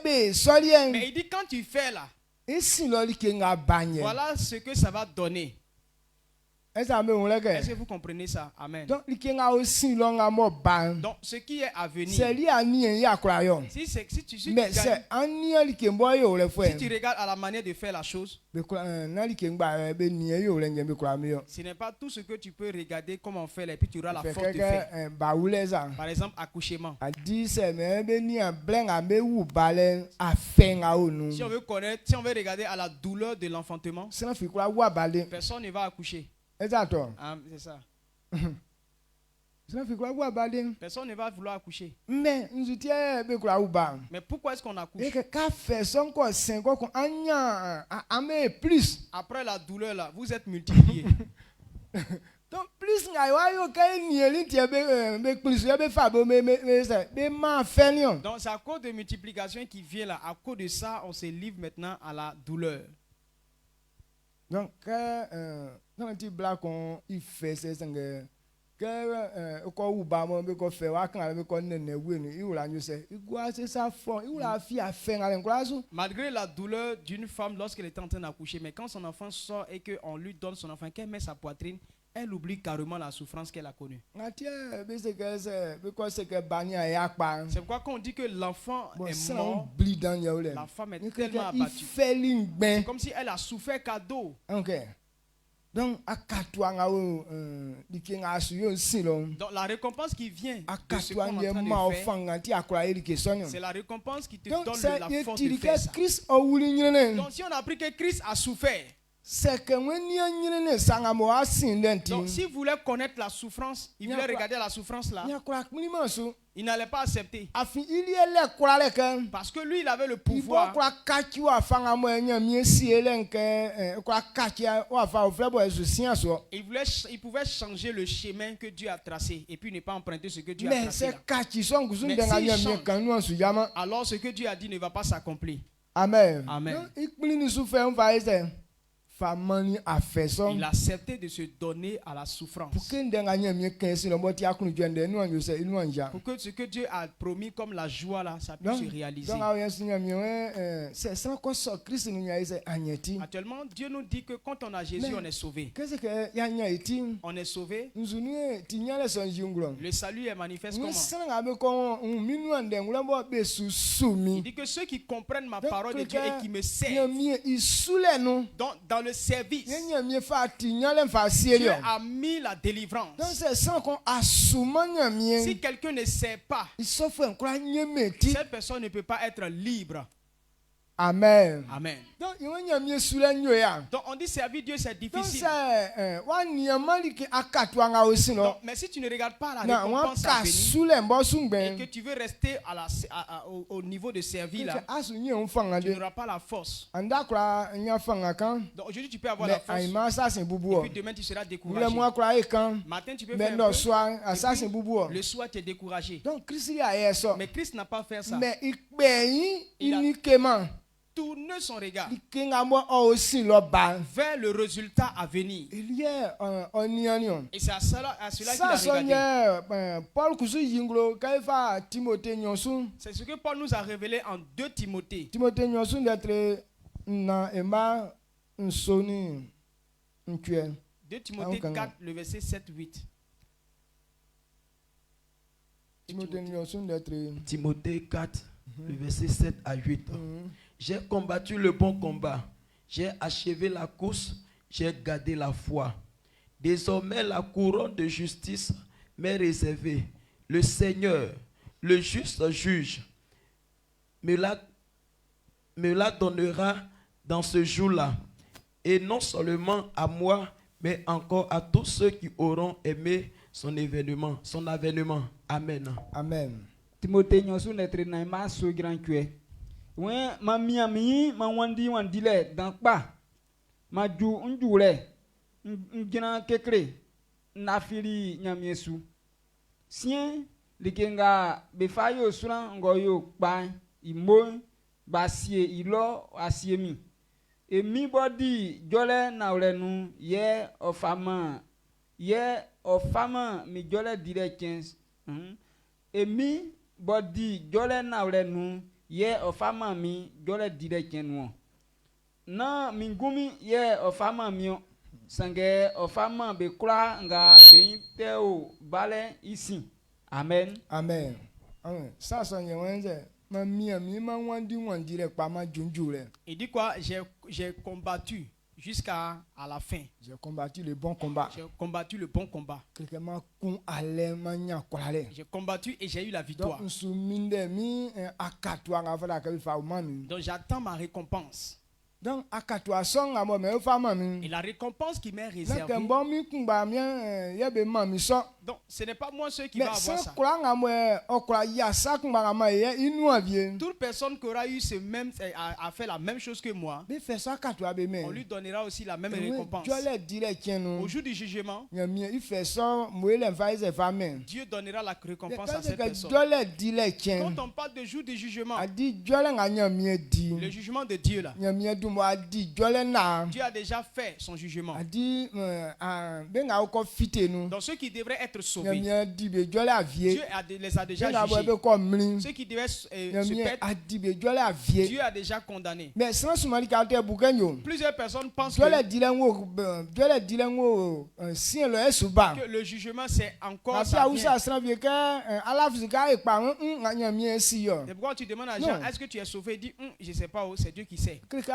Mais il dit quand tu fais là, voilà ce que ça va donner. Est-ce que vous comprenez ça? Amen. Donc ce qui est à venir, si tu regardes à la manière de faire la chose, ce n'est pas tout ce que tu peux regarder comment on fait et puis tu auras la force de faire. Par exemple, accouchement. Si on veut connaître, si on veut regarder à la douleur de l'enfantement, personne ne va accoucher. C'est ça. Personne ne va vouloir accoucher. Mais pourquoi est-ce qu'on accouche? Après la douleur là, vous êtes multipliés. Donc c'est à cause de multiplication qui vient là. À cause de ça, on se livre maintenant à la douleur. Donc quand tu blagues il fait c'est malgré la douleur d'une femme lorsqu'elle est en train d'accoucher, mais quand son enfant sort et qu'on lui donne son enfant, qu'elle met sa poitrine, elle oublie carrément la souffrance qu'elle a connue. C'est pourquoi quand on dit que l'enfant est mort, la femme est tellement abattue. C'est comme si elle a souffert cadeau. Donc la récompense qui vient de ce qu'on est en train de faire, c'est la récompense qui te donne la force de faire ça. Donc si on a appris que Christ a souffert, donc si vous voulez connaître la souffrance, il voulait regarder la souffrance là, il n'allait pas accepter. Parce que lui, il avait le pouvoir. Il pouvait changer le chemin que Dieu a tracé et puis ne pas emprunter ce que Dieu a tracé. Alors ce que Dieu a dit ne va pas s'accomplir. Amen. Amen. Il a accepté de se donner à la souffrance. Pour que ce que Dieu a promis comme la joie là, ça puisse se réaliser. Actuellement, Dieu nous dit que quand on a Jésus, on est sauvé. On est sauvé. Le salut est manifeste comment? Il dit que ceux qui comprennent ma parole de Dieu et qui me servent, dans le service, Dieu a mis la délivrance. Si quelqu'un ne sait pas, cette personne ne peut pas être libre. Amen. Amen. Donc on dit servir Dieu, c'est difficile. Donc, mais si tu ne regardes pas la récompense à venir et que tu veux rester au niveau de servir là, tu n'auras pas la force. Donc aujourd'hui tu peux avoir la force et puis demain tu seras découragé. Matin tu peux faire un peu, le soir tu es découragé. Mais Christ n'a pas fait ça. Il a tourné son regard vers le résultat à venir. Et c'est à cela qu'il a regardé. C'est ce que Paul nous a révélé en 2 Timothée. 2 Timothée 4, le verset 7-8. Timothée 4, le verset 7 à 8. J'ai combattu le bon combat, j'ai achevé la course, j'ai gardé la foi. Désormais, la couronne de justice m'est réservée. Le Seigneur, le juste juge, me la donnera dans ce jour-là. Et non seulement à moi, mais encore à tous ceux qui auront aimé son avènement. Amen. Amen. Timothée nyosu netre na ma so grand kwe. Wen ma miami ma wandi le dans pa. Ma ju njule. Ngina kekre na fili nyamiesu. Sien likenga befayo suran ngoyo pa imo basie ilo asiemi. Emi body jole na olenu ye ofama mi jole directions. Emi body jole na olenu ye ofama mi jole directions. Na mingumi ye ofama mi sange ofama be kura nga be teo bale ici. Amen. Amen. Amen. Ça sonye wenze. Il dit quoi? J'ai combattu jusqu'à la fin. J'ai combattu le bon combat. J'ai combattu le bon combat. J'ai combattu et j'ai eu la victoire. Donc j'attends ma récompense. Donc, et la récompense qui m'est réservée. Donc, ce n'est pas moi ceux qui va avoir ça. Toute personne qui aura eu a fait la même chose que moi, on lui donnera aussi la même récompense. Au jour du jugement, Dieu donnera la récompense à cette personne. Quand on parle de jour du jugement, le jugement de Dieu là, Dieu a déjà fait son jugement. Donc ceux qui devraient être être sauvés. Dieu les a déjà jugés. Ceux qui devaient se perdre, Dieu a déjà condamné. Plusieurs personnes pensent que le jugement c'est encore ça. Et pourquoi tu demandes à Jean, est-ce que tu es sauvé? Il dit, je ne sais pas où, c'est Dieu qui sait. C'est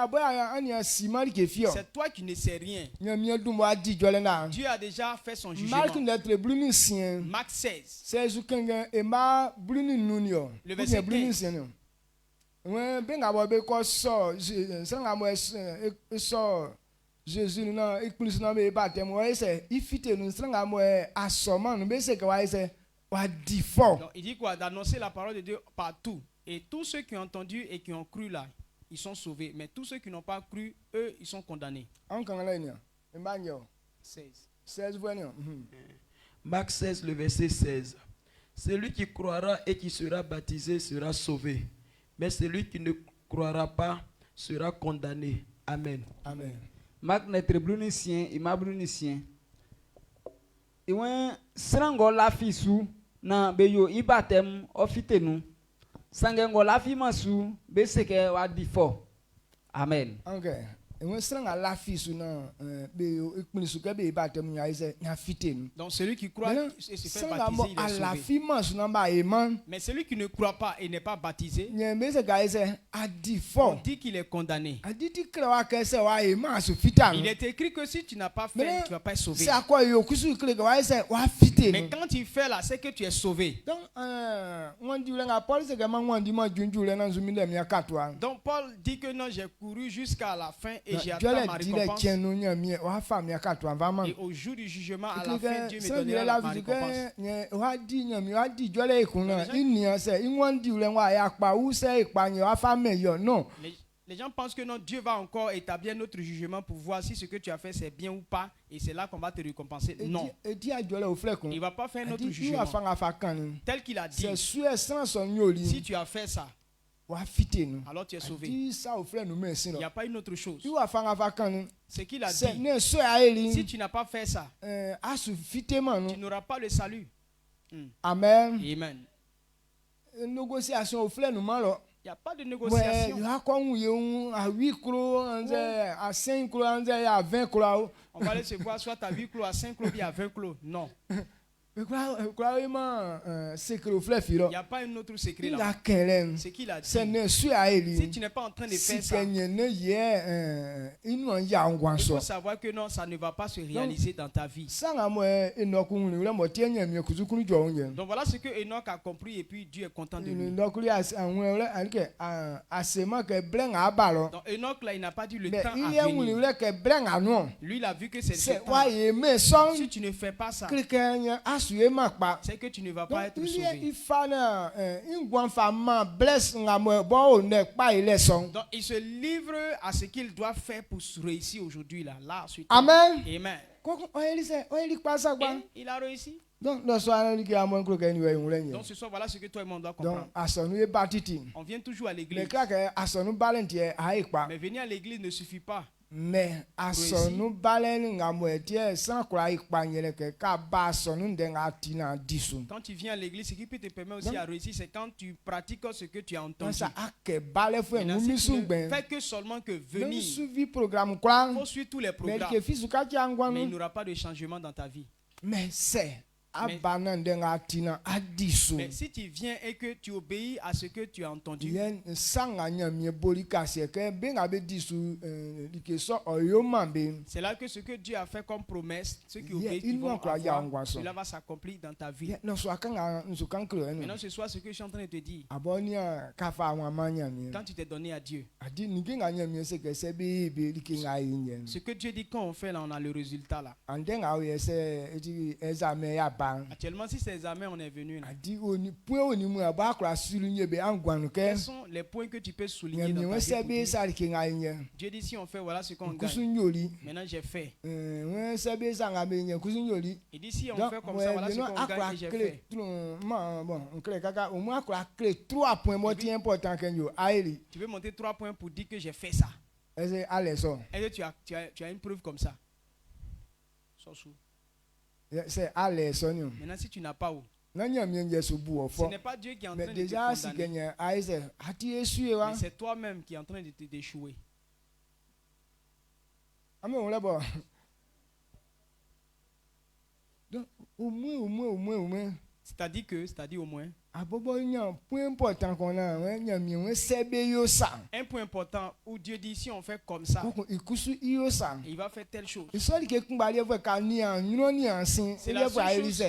toi qui ne sais rien. Dieu a déjà fait son jugement. Marc 16. Le verset 15. Jésus il dit quoi? D'annoncer la parole de Dieu partout. Et tous ceux qui ont entendu et qui ont cru là, ils sont sauvés. Mais tous ceux qui n'ont pas cru, eux, ils sont condamnés. 16. Marc 16, le verset 16. Celui qui croira et qui sera baptisé sera sauvé. Mais celui qui ne croira pas sera condamné. Amen. Amen. Marc netre brunisien, ima brunisien. Iwen srango la fisu na beyo ibatem ofitenu. Sangengo la fi masu be seke wa difo. Amen. Okay. Donc celui qui croit et se fait baptiser, il est sauvé. Mais celui qui ne croit pas et n'est pas baptisé, on dit qu'il est condamné. Il est écrit que si tu n'as pas fait, tu ne vas pas être sauvé. Mais quand tu fais là, c'est que tu es sauvé. Donc Paul dit que non, j'ai couru jusqu'à la fin et j'ai atteint ma récompense. Et au jour du jugement, à la fin, Dieu me donnera ma récompense. Les gens pensent que non, Dieu va encore établir notre jugement pour voir si ce que tu as fait c'est bien ou pas. Et c'est là qu'on va te récompenser. Non. Il ne va pas faire notre jugement. Tel qu'il a dit. Si tu as fait ça, alors tu es sauvé. Il n'y a pas une autre chose. Ce qu'il a dit. Si tu n'as pas fait ça, tu n'auras pas le salut. Amen. Amen. Négociation au il n'y a pas de négociation. On va aller se voir soit à 8 clos, à 5 clos, à 20 clos. Non. Il n'y a pas un autre secret là. Ce qu'il a dit. Si tu n'es pas en train de faire ça, il faut savoir que non, ça ne va pas se réaliser dans ta vie. Donc voilà ce que Enoch a compris et puis Dieu est content de lui. Donc Enoch là, il n'a pas dit le temps à venir. Lui, il a vu que c'est ce temps. Si tu ne fais pas ça, c'est que tu ne vas pas être sauvé. Donc il se livre à ce qu'il doit faire pour réussir aujourd'hui là. Amen. Amen. Et il a réussi. Donc ce soir, voilà ce que toi et moi on doit comprendre. On vient toujours à l'église. Mais venir à l'église ne suffit pas. Mais quand tu viens à l'église, ce qui peut te permettre aussi à réussir, c'est quand tu pratiques ce que tu as entendu. Maintenant, si tu ne fais que seulement que venir, il faut suivre tous les programmes, mais il n'y aura pas de changement dans ta vie. Mais si tu viens et que tu obéis à ce que tu as entendu, c'est là que ce que Dieu a fait comme promesse, ceux qui obéissent, ils vont avoir, cela va s'accomplir dans ta vie. Maintenant, ce soir, ce que je suis en train de te dire, quand tu t'es donné à Dieu, ce que Dieu dit quand on fait là, on a le résultat là. Actuellement, si ces examens on est venu là, quels sont les points que tu peux souligner dans ta vie? Dieu dit si on fait, voilà ce qu'on gagne. Maintenant j'ai fait. Il dit si on fait comme ça, voilà ce qu'on gagne et j'ai fait. Tu veux monter 3 points pour dire que j'ai fait ça. Est-ce que tu as une preuve comme ça? C'est à l'aise. Maintenant, si tu n'as pas où, ce n'est pas Dieu qui est en train de te condamner. Mais c'est toi-même qui est en train de d'échouer. C'est-à-dire au moins. Un point important où Dieu dit si on fait comme ça, il va faire telle chose. C'est la seule chose.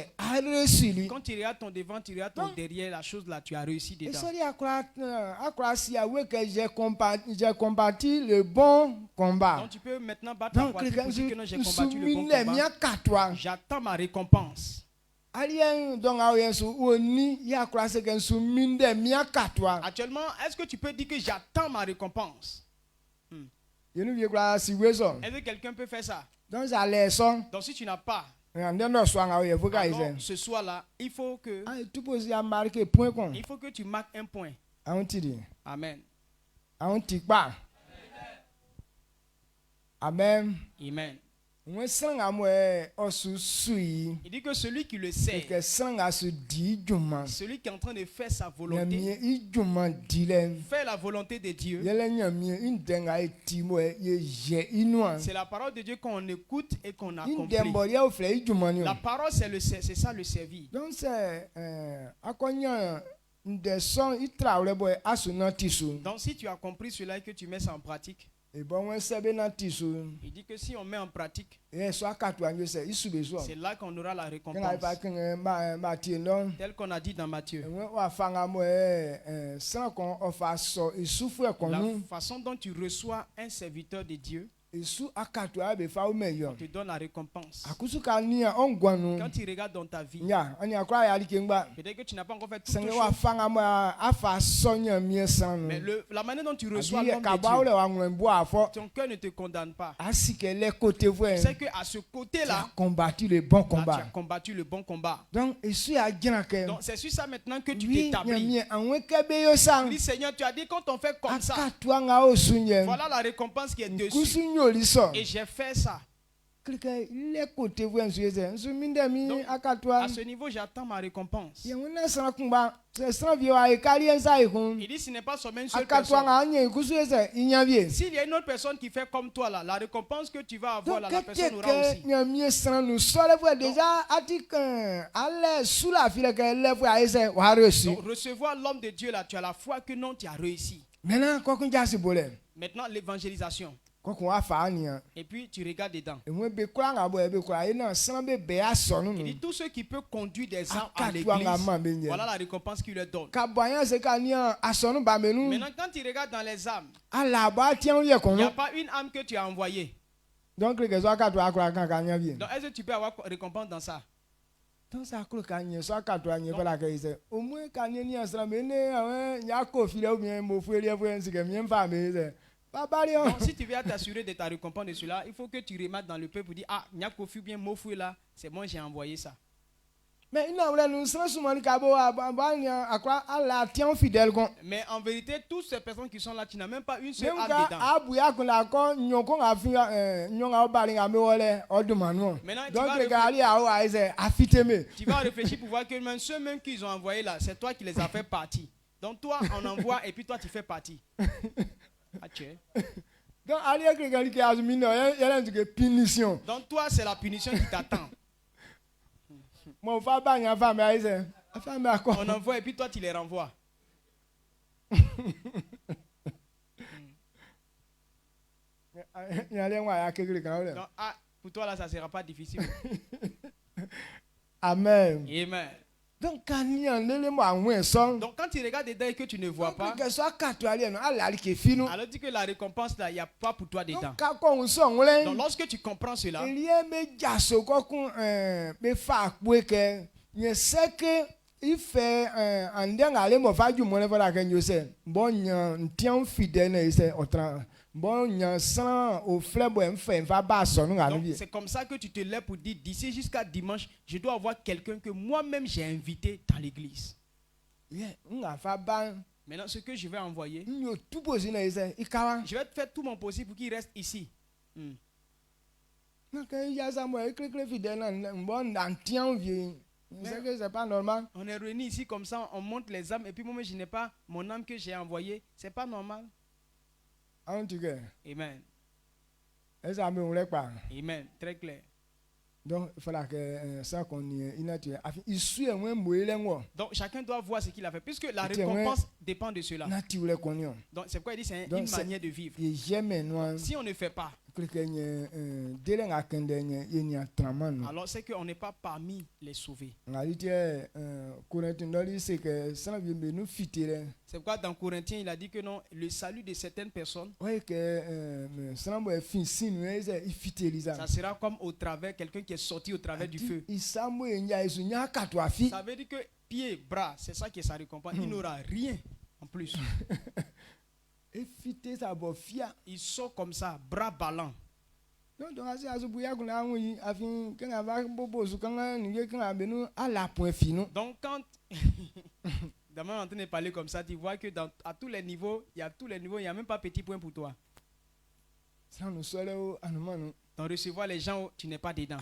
Quand tu regardes ton devant, tu regardes ton derrière, la chose là, tu as réussi dedans. J'ai combattu le bon combat. Donc tu peux maintenant battre la poitrine pour dire que non, j'ai combattu le bon combat. J'attends ma récompense. Actuellement, est-ce que tu peux dire que j'attends ma récompense? Est-ce que quelqu'un peut faire ça? Donc si tu n'as pas, alors, ce soir-là, il faut que tu marques un point. Amen. Amen. Amen. Il dit que celui qui le sait, celui qui est en train de faire sa volonté, faire la volonté de Dieu, c'est la parole de Dieu qu'on écoute et qu'on accomplit. La parole, c'est ça le servir. Donc si tu as compris cela et que tu mets ça en pratique, il dit que si on met en pratique, c'est là qu'on aura la récompense. Tel qu'on a dit dans Matthieu. La façon dont tu reçois un serviteur de Dieu, on te donne la récompense. Quand tu regardes dans ta vie, peut-être que tu n'as pas encore fait toutes les choses, mais la manière dont tu reçois l'homme de Dieu, ton cœur ne te condamne pas. C'est qu'à ce côté-là, tu as combattu le bon combat. Donc c'est sur ça maintenant que tu t'établis. Dis Seigneur, tu as dit quand on fait comme ça, voilà la récompense qui est dessus. Et j'ai fait ça. Donc, à ce niveau, j'attends ma récompense. Il dit ce n'est pas seulement une seule personne. S'il y a une autre personne qui fait comme toi, là, la récompense que tu vas avoir, là, la personne aura aussi. Donc, recevoir l'homme de Dieu, là, tu as la foi que non, tu as réussi. Maintenant, l'évangélisation. Et puis tu regardes dedans. Il dit tous ceux qui peuvent conduire des âmes à l'église, voilà la récompense qu'il leur donne. Maintenant quand tu regardes dans les âmes, il n'y a pas une âme que tu as envoyée. Donc est-ce que tu peux avoir récompense dans ça? Donc, si tu veux t'assurer de ta récompense de cela, il faut que tu remarques dans le peuple pour dire ah, Nyakofu bien Mofu là, c'est bon, j'ai envoyé ça. Mais en vérité, toutes ces personnes qui sont là, tu n'as même pas une seule âme dedans. Maintenant, tu vas réfléchir pour voir que même ceux mêmes qu'ils ont envoyés là, c'est toi qui les as fait partie. Donc toi, on envoie et puis toi, tu fais partie. Donc toi, c'est la punition qui t'attend. On envoie et puis toi, tu les renvoies. Donc, pour toi, là, ça ne sera pas difficile. Amen. Amen. Donc quand tu regardes dedans et que tu ne vois pas, alors dis que la récompense là, il n'y a pas pour toi dedans. Donc lorsque tu comprends cela, il fait donc c'est comme ça que tu te lèves pour dire d'ici jusqu'à dimanche, je dois avoir quelqu'un que moi-même j'ai invité dans l'église. Maintenant, ce que je vais envoyer, je vais faire tout mon possible pour qu'il reste ici. C'est pas normal. On est réunis ici comme ça, on monte les âmes et puis moi je n'ai pas mon âme que j'ai envoyée. C'est pas normal. Amen. Amen. Très clair. Donc, il fallait que ça qu'on donc, chacun doit voir ce qu'il a fait, puisque la récompense dépend de cela. Donc, c'est pourquoi il dit c'est une manière de vivre. Si on ne fait pas, alors c'est qu'on n'est pas parmi les sauvés. C'est pourquoi dans Corinthiens, il a dit que non, le salut de certaines personnes, ça sera comme au travers, quelqu'un qui est sorti au travers du feu. Ça veut dire que pied, bras, c'est ça qui est sa récompense. Il n'aura rien en plus. Il sort comme ça, bras ballants. Donc quand Demain, on est en train de parler comme ça, tu vois que à tous les niveaux, il n'y a même pas petit point pour toi. Dans recevoir les gens, tu n'es pas dedans.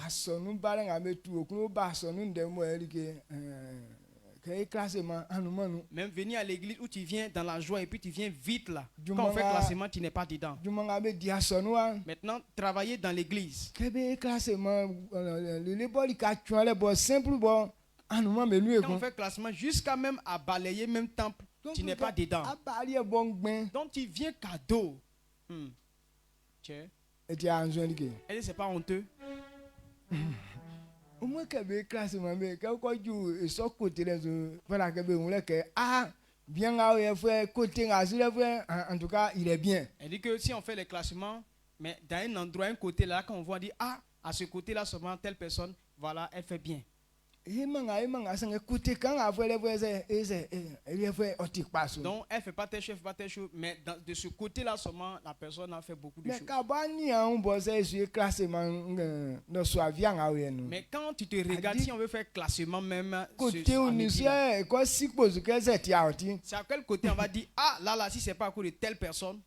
Même venir à l'église où tu viens dans la joie et puis tu viens vite là. Quand on fait classement, tu n'es pas dedans. Maintenant, travailler dans l'église. Quand on fait classement, jusqu'à même à balayer même temple, tu n'es pas dedans. Donc tu viens cadeau. Et c'est pas honteux. Au moins que en tout cas il est bien. Elle dit que si on fait les classements, mais dans un endroit, un côté là, quand on voit dire ah, à ce côté là seulement telle personne, voilà, elle fait bien. Donc elle fait pas telle chose, mais de ce côté là seulement la personne a fait beaucoup de choses. Mais quand tu te regardes, si on veut faire classement même, c'est à quel côté on va dire ah là si c'est pas à cause de telle personne.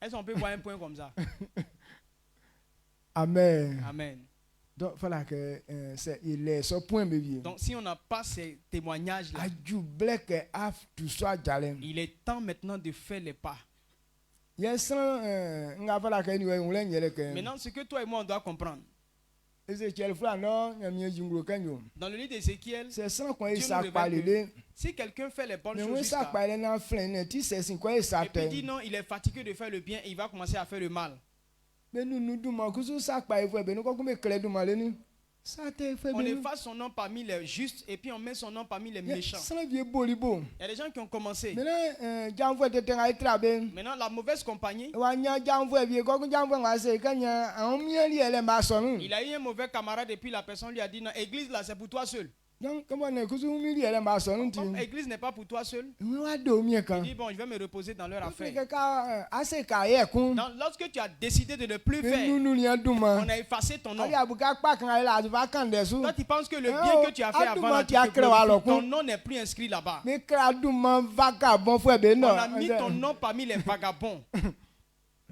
Est-ce qu'on peut voir un point comme ça? Amen. Amen. Donc, donc si on n'a pas ces témoignages là, il est temps maintenant de faire les pas. Maintenant, ce que toi et moi on doit comprendre. Dans le livre d'Ézéchiel, si quelqu'un fait les bonnes choses et puis dit non, il est fatigué de faire le bien et il va commencer à faire le mal. On efface son nom parmi les justes et puis on met son nom parmi les méchants. Il y a des gens qui ont commencé. Maintenant, la mauvaise compagnie. Il a eu un mauvais camarade et puis la personne lui a dit non, église là c'est pour toi seul. L'église n'est pas pour toi seul. Il dit bon, je vais me reposer dans leur affaire. Lorsque tu as décidé de ne plus faire, on a effacé ton nom. Toi, tu penses que le bien que tu as fait avant, ton nom n'est plus inscrit là-bas. On a mis ton nom parmi les vagabonds.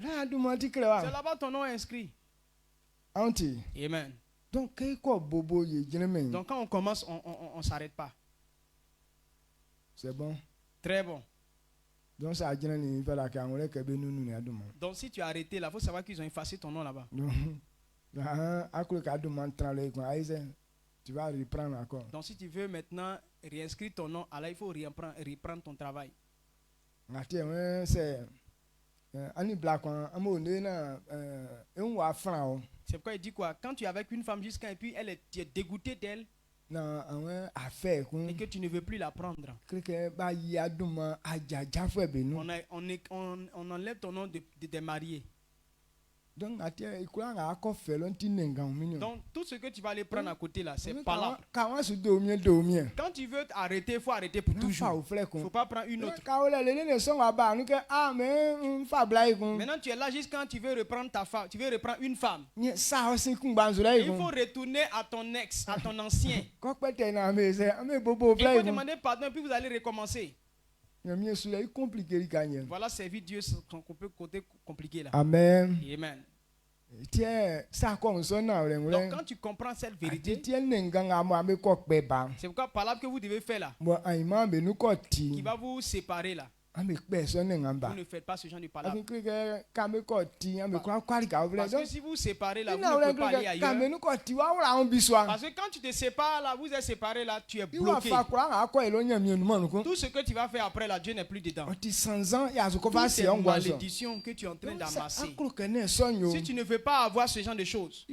C'est là-bas ton nom est inscrit. Amen. Donc quand on commence, on ne s'arrête pas. C'est bon. Très bon. Donc si tu as arrêté là, il faut savoir qu'ils ont effacé ton nom là-bas. Tu vas reprendre encore. Donc si tu veux maintenant réinscrire ton nom, alors il faut reprendre ton travail. C'est pourquoi il dit quoi? Quand tu es avec une femme jusqu'à et puis tu es dégoûté d'elle et que tu ne veux plus la prendre, on enlève ton nom de marié. Donc tout ce que tu vas aller prendre à côté là, c'est pas là. Quand tu veux arrêter, il faut arrêter pour toujours. Il ne faut pas prendre une autre. Maintenant tu es là juste quand tu veux reprendre ta femme, tu veux reprendre une femme. Il faut retourner à ton ex, à ton ancien. Il faut demander pardon et puis vous allez recommencer. Voilà, servir Dieu, c'est un côté compliqué là. Amen. Amen. Donc quand tu comprends cette vérité, c'est pourquoi par là que vous devez faire là, qui va vous séparer là. Vous ne faites pas ce genre de palabre. Parce que si vous séparez là, vous ne pouvez pas aller ailleurs. Parce que quand tu te sépares là, vous êtes séparés là, tu es bloqué. Tout ce que tu vas faire après là, Dieu n'est plus dedans. Toutes ces malédictions que tu es en train d'amasser. Si tu ne veux pas avoir ce genre de choses,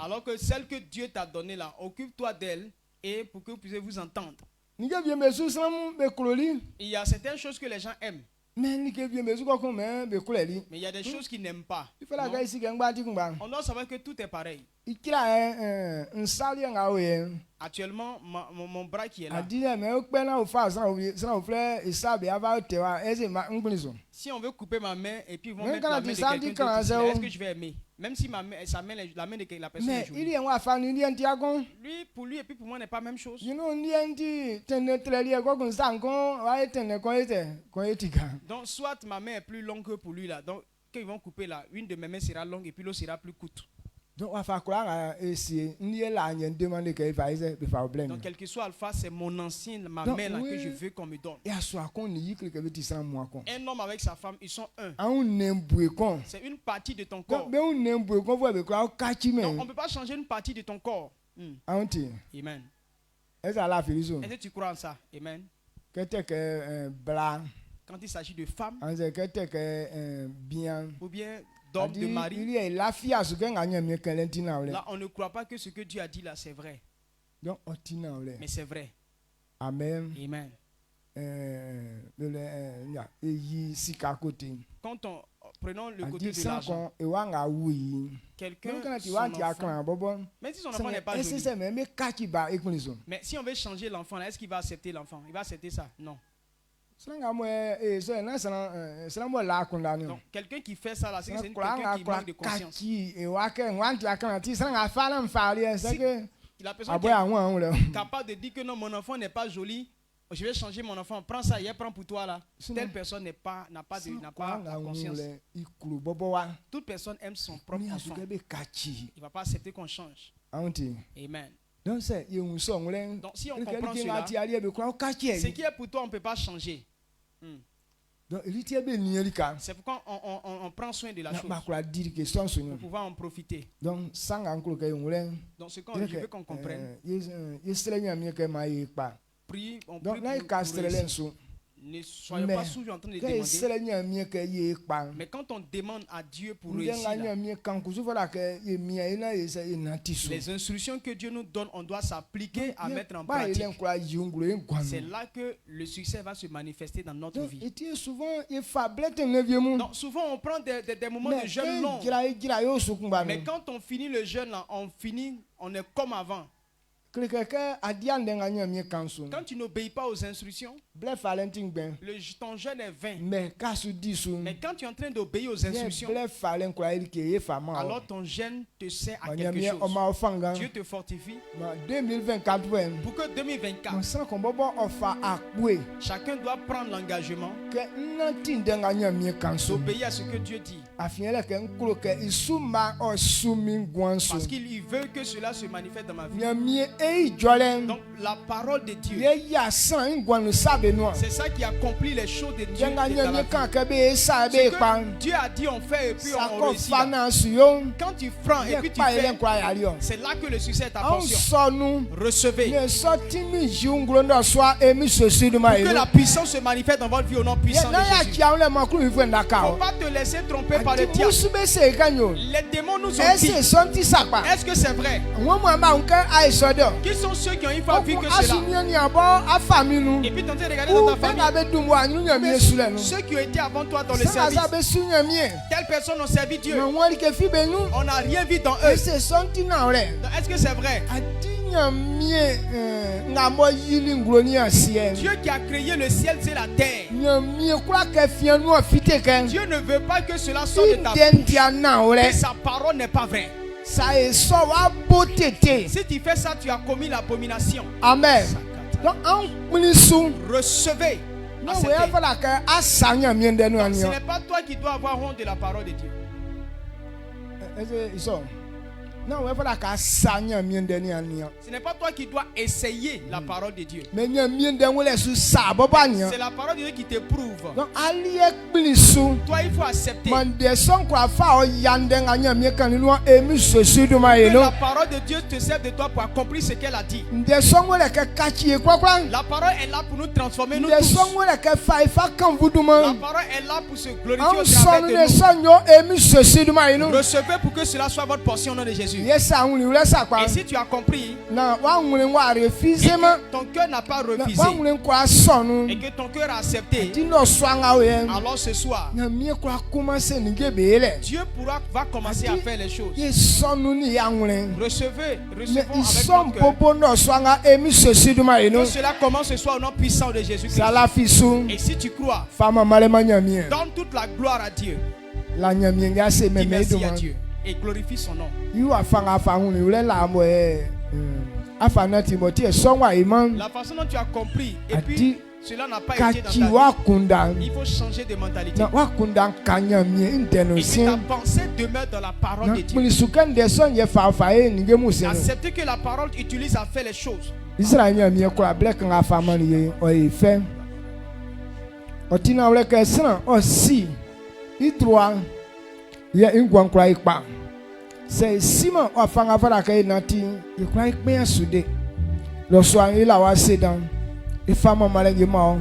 alors que celle que Dieu t'a donnée là, occupe-toi d'elle. Et pour que vous puissiez vous entendre. Il y a certaines choses que les gens aiment. Mais il y a des choses qu'ils n'aiment pas. On doit savoir que tout est pareil. Actuellement, mon bras qui est là. Si on veut couper ma main et puis ils vont mettre la main de quelqu'un d'autre, est-ce que je vais aimer? Même si la main de la personne est jolie. Lui, pour lui et puis pour moi, n'est pas la même chose. Donc, soit ma main est plus longue que pour lui là. Donc, quand ils vont couper là, une de mes mains sera longue et puis l'autre sera plus courte. Donc, quel que soit Alpha, c'est mon ancien, ma main là que je veux qu'on me donne. Un homme avec sa femme, ils sont un. C'est une partie de ton corps. Donc, on ne peut pas changer une partie de ton corps. Amen. Est-ce que tu crois en ça? Amen. Quand il s'agit de femmes, ou bien d'hommes, de mari, là on ne croit pas que ce que Dieu a dit là c'est vrai. Mais c'est vrai. Amen. Amen. Quand on prenons le côté de l'argent, quelqu'un, même si son enfant n'est pas joli, mais si on veut changer l'enfant, est-ce qu'il va accepter l'enfant? Il va accepter ça? Non. Donc, quelqu'un qui fait ça là, c'est quelqu'un qui manque de conscience. Si la personne qui est capable de dire que non, mon enfant n'est pas joli, je vais changer mon enfant, prends ça, il prend pour toi là. Telle personne n'a pas de conscience. Toute personne aime son propre enfant. Il ne va pas accepter qu'on change. Amen. Donc si on comprend cela, ce qui est pour toi, on ne peut pas changer. C'est pourquoi on prend soin de la chose pour pouvoir en profiter. Donc ce qu'on veut qu'on comprenne, prie, on prie pour ne soyons pas toujours en train de demander. Mais quand on demande à Dieu pour réussir, les instructions que Dieu nous donne, on doit s'appliquer à mettre en pratique. C'est là que le succès va se manifester dans notre vie. Donc souvent on prend des moments de jeûne long. Mais quand on finit le jeûne, on est comme avant. Quand tu n'obéis pas aux instructions, ton jeûne est vain. Mais quand tu es en train d'obéir aux instructions, alors ton jeûne te sert à quelque chose. Dieu te fortifie pour que 2024, chacun doit prendre l'engagement d'obéir à ce que Dieu dit. Parce qu'il veut que cela se manifeste dans ma vie. Donc la parole de Dieu, c'est ça qui accomplit les choses de Dieu dans la vie. Ce que Dieu a dit on fait et puis on réussit. Quand tu prends et puis tu fais, c'est là que le succès est ta portion. Recevez. Pour que la puissance se manifeste dans votre vie au nom puissant de Jésus. Il ne faut pas te laisser tromper par le diable. Les démons nous ont dit, est-ce que c'est vrai? Qui sont ceux qui ont une fois vu que cela? Et puis tenter de regarder dans ta famille. Ceux qui ont été avant toi dans le service, telles personnes ont servi Dieu. On n'a rien vu dans eux. Est-ce que c'est vrai? Dieu qui a créé le ciel et la terre. Dieu ne veut pas que cela sorte de ta bouche. Et sa parole n'est pas vraie. Si tu fais ça, tu as commis l'abomination. Amen. Donc, recevez. Ce n'est pas toi qui dois avoir honte de la parole de Dieu. Ce n'est pas toi qui dois essayer la parole de Dieu. C'est la parole de Dieu qui t'éprouve. Toi, il faut accepter. La parole de Dieu te sert de toi pour accomplir ce qu'elle a dit. La parole est là pour nous transformer, nous tous. La parole est là pour se glorifier au travers de nous. Recevez pour que cela soit votre portion au nom de Jésus. Et si tu as compris, et que ton cœur n'a pas refusé, et que ton cœur a accepté, alors ce soir, Dieu va commencer à faire les choses. Recevez avec votre cœur. Que cela commence ce soir au nom puissant de Jésus-Christ. Et si tu crois, donne toute la gloire à Dieu. Dis merci à Dieu et glorifie son nom. La façon dont tu as compris et puis cela n'a pas été dans ta vie, il faut changer de mentalité. Et que ta pensée demeure dans la parole de Dieu. Accepter que la parole utilise à faire les choses. C'est Simon ou afanga fara kai nati ikwa ikpe asude lo so an ila wa sedan e fama malenge ma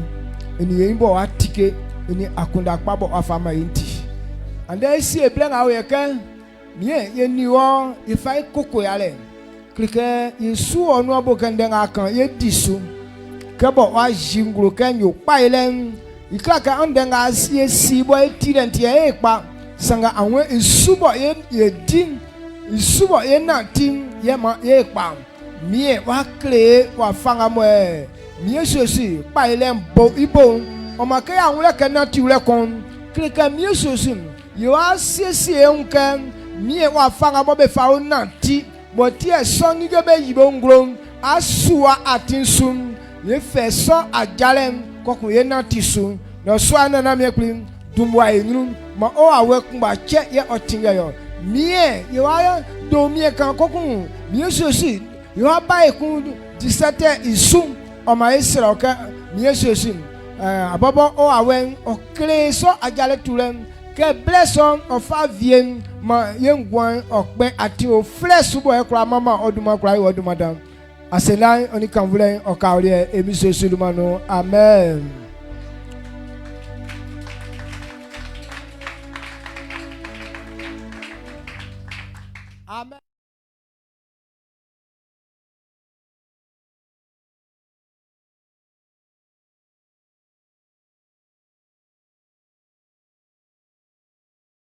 eni yimbo atike eni akunda kpabo afama yinti and there see e blen awe ke mie ye ni wo ifai koko yale klike yesu onu abokande ngakan ye disu kebo wa jinguru kenyo pa ile ikraka andenga ye sibo etirenti e pa sanga anwe isubo ye din isubo ye na tim ye ma ye pa mie wa kle wa fanga mo mie sosi pa ile mbo ibo o ma ke anwe ke na ti ule kon klika mie sosi yo asiesie enke mie wa fanga mo be fa o na ti bo ti e so ni ge be yibo ngro asuwa atinsum ye fe so ajalem kokun ye na ti su no so anana mie klim dumwa enru ma o awe kumba che ye otinga yo mie yo wa do mie kan kokun mie sosi yo ba ekun 17 isu o ma isra ka mie sosi abobo o awe o kle so ajale tulem ke blesson of avien ma ye ngwan okpe ati o flesh bo e kra mama oduma kra yo oduma dan aselan oni kan vule o ka ori emi sosi lumano amen.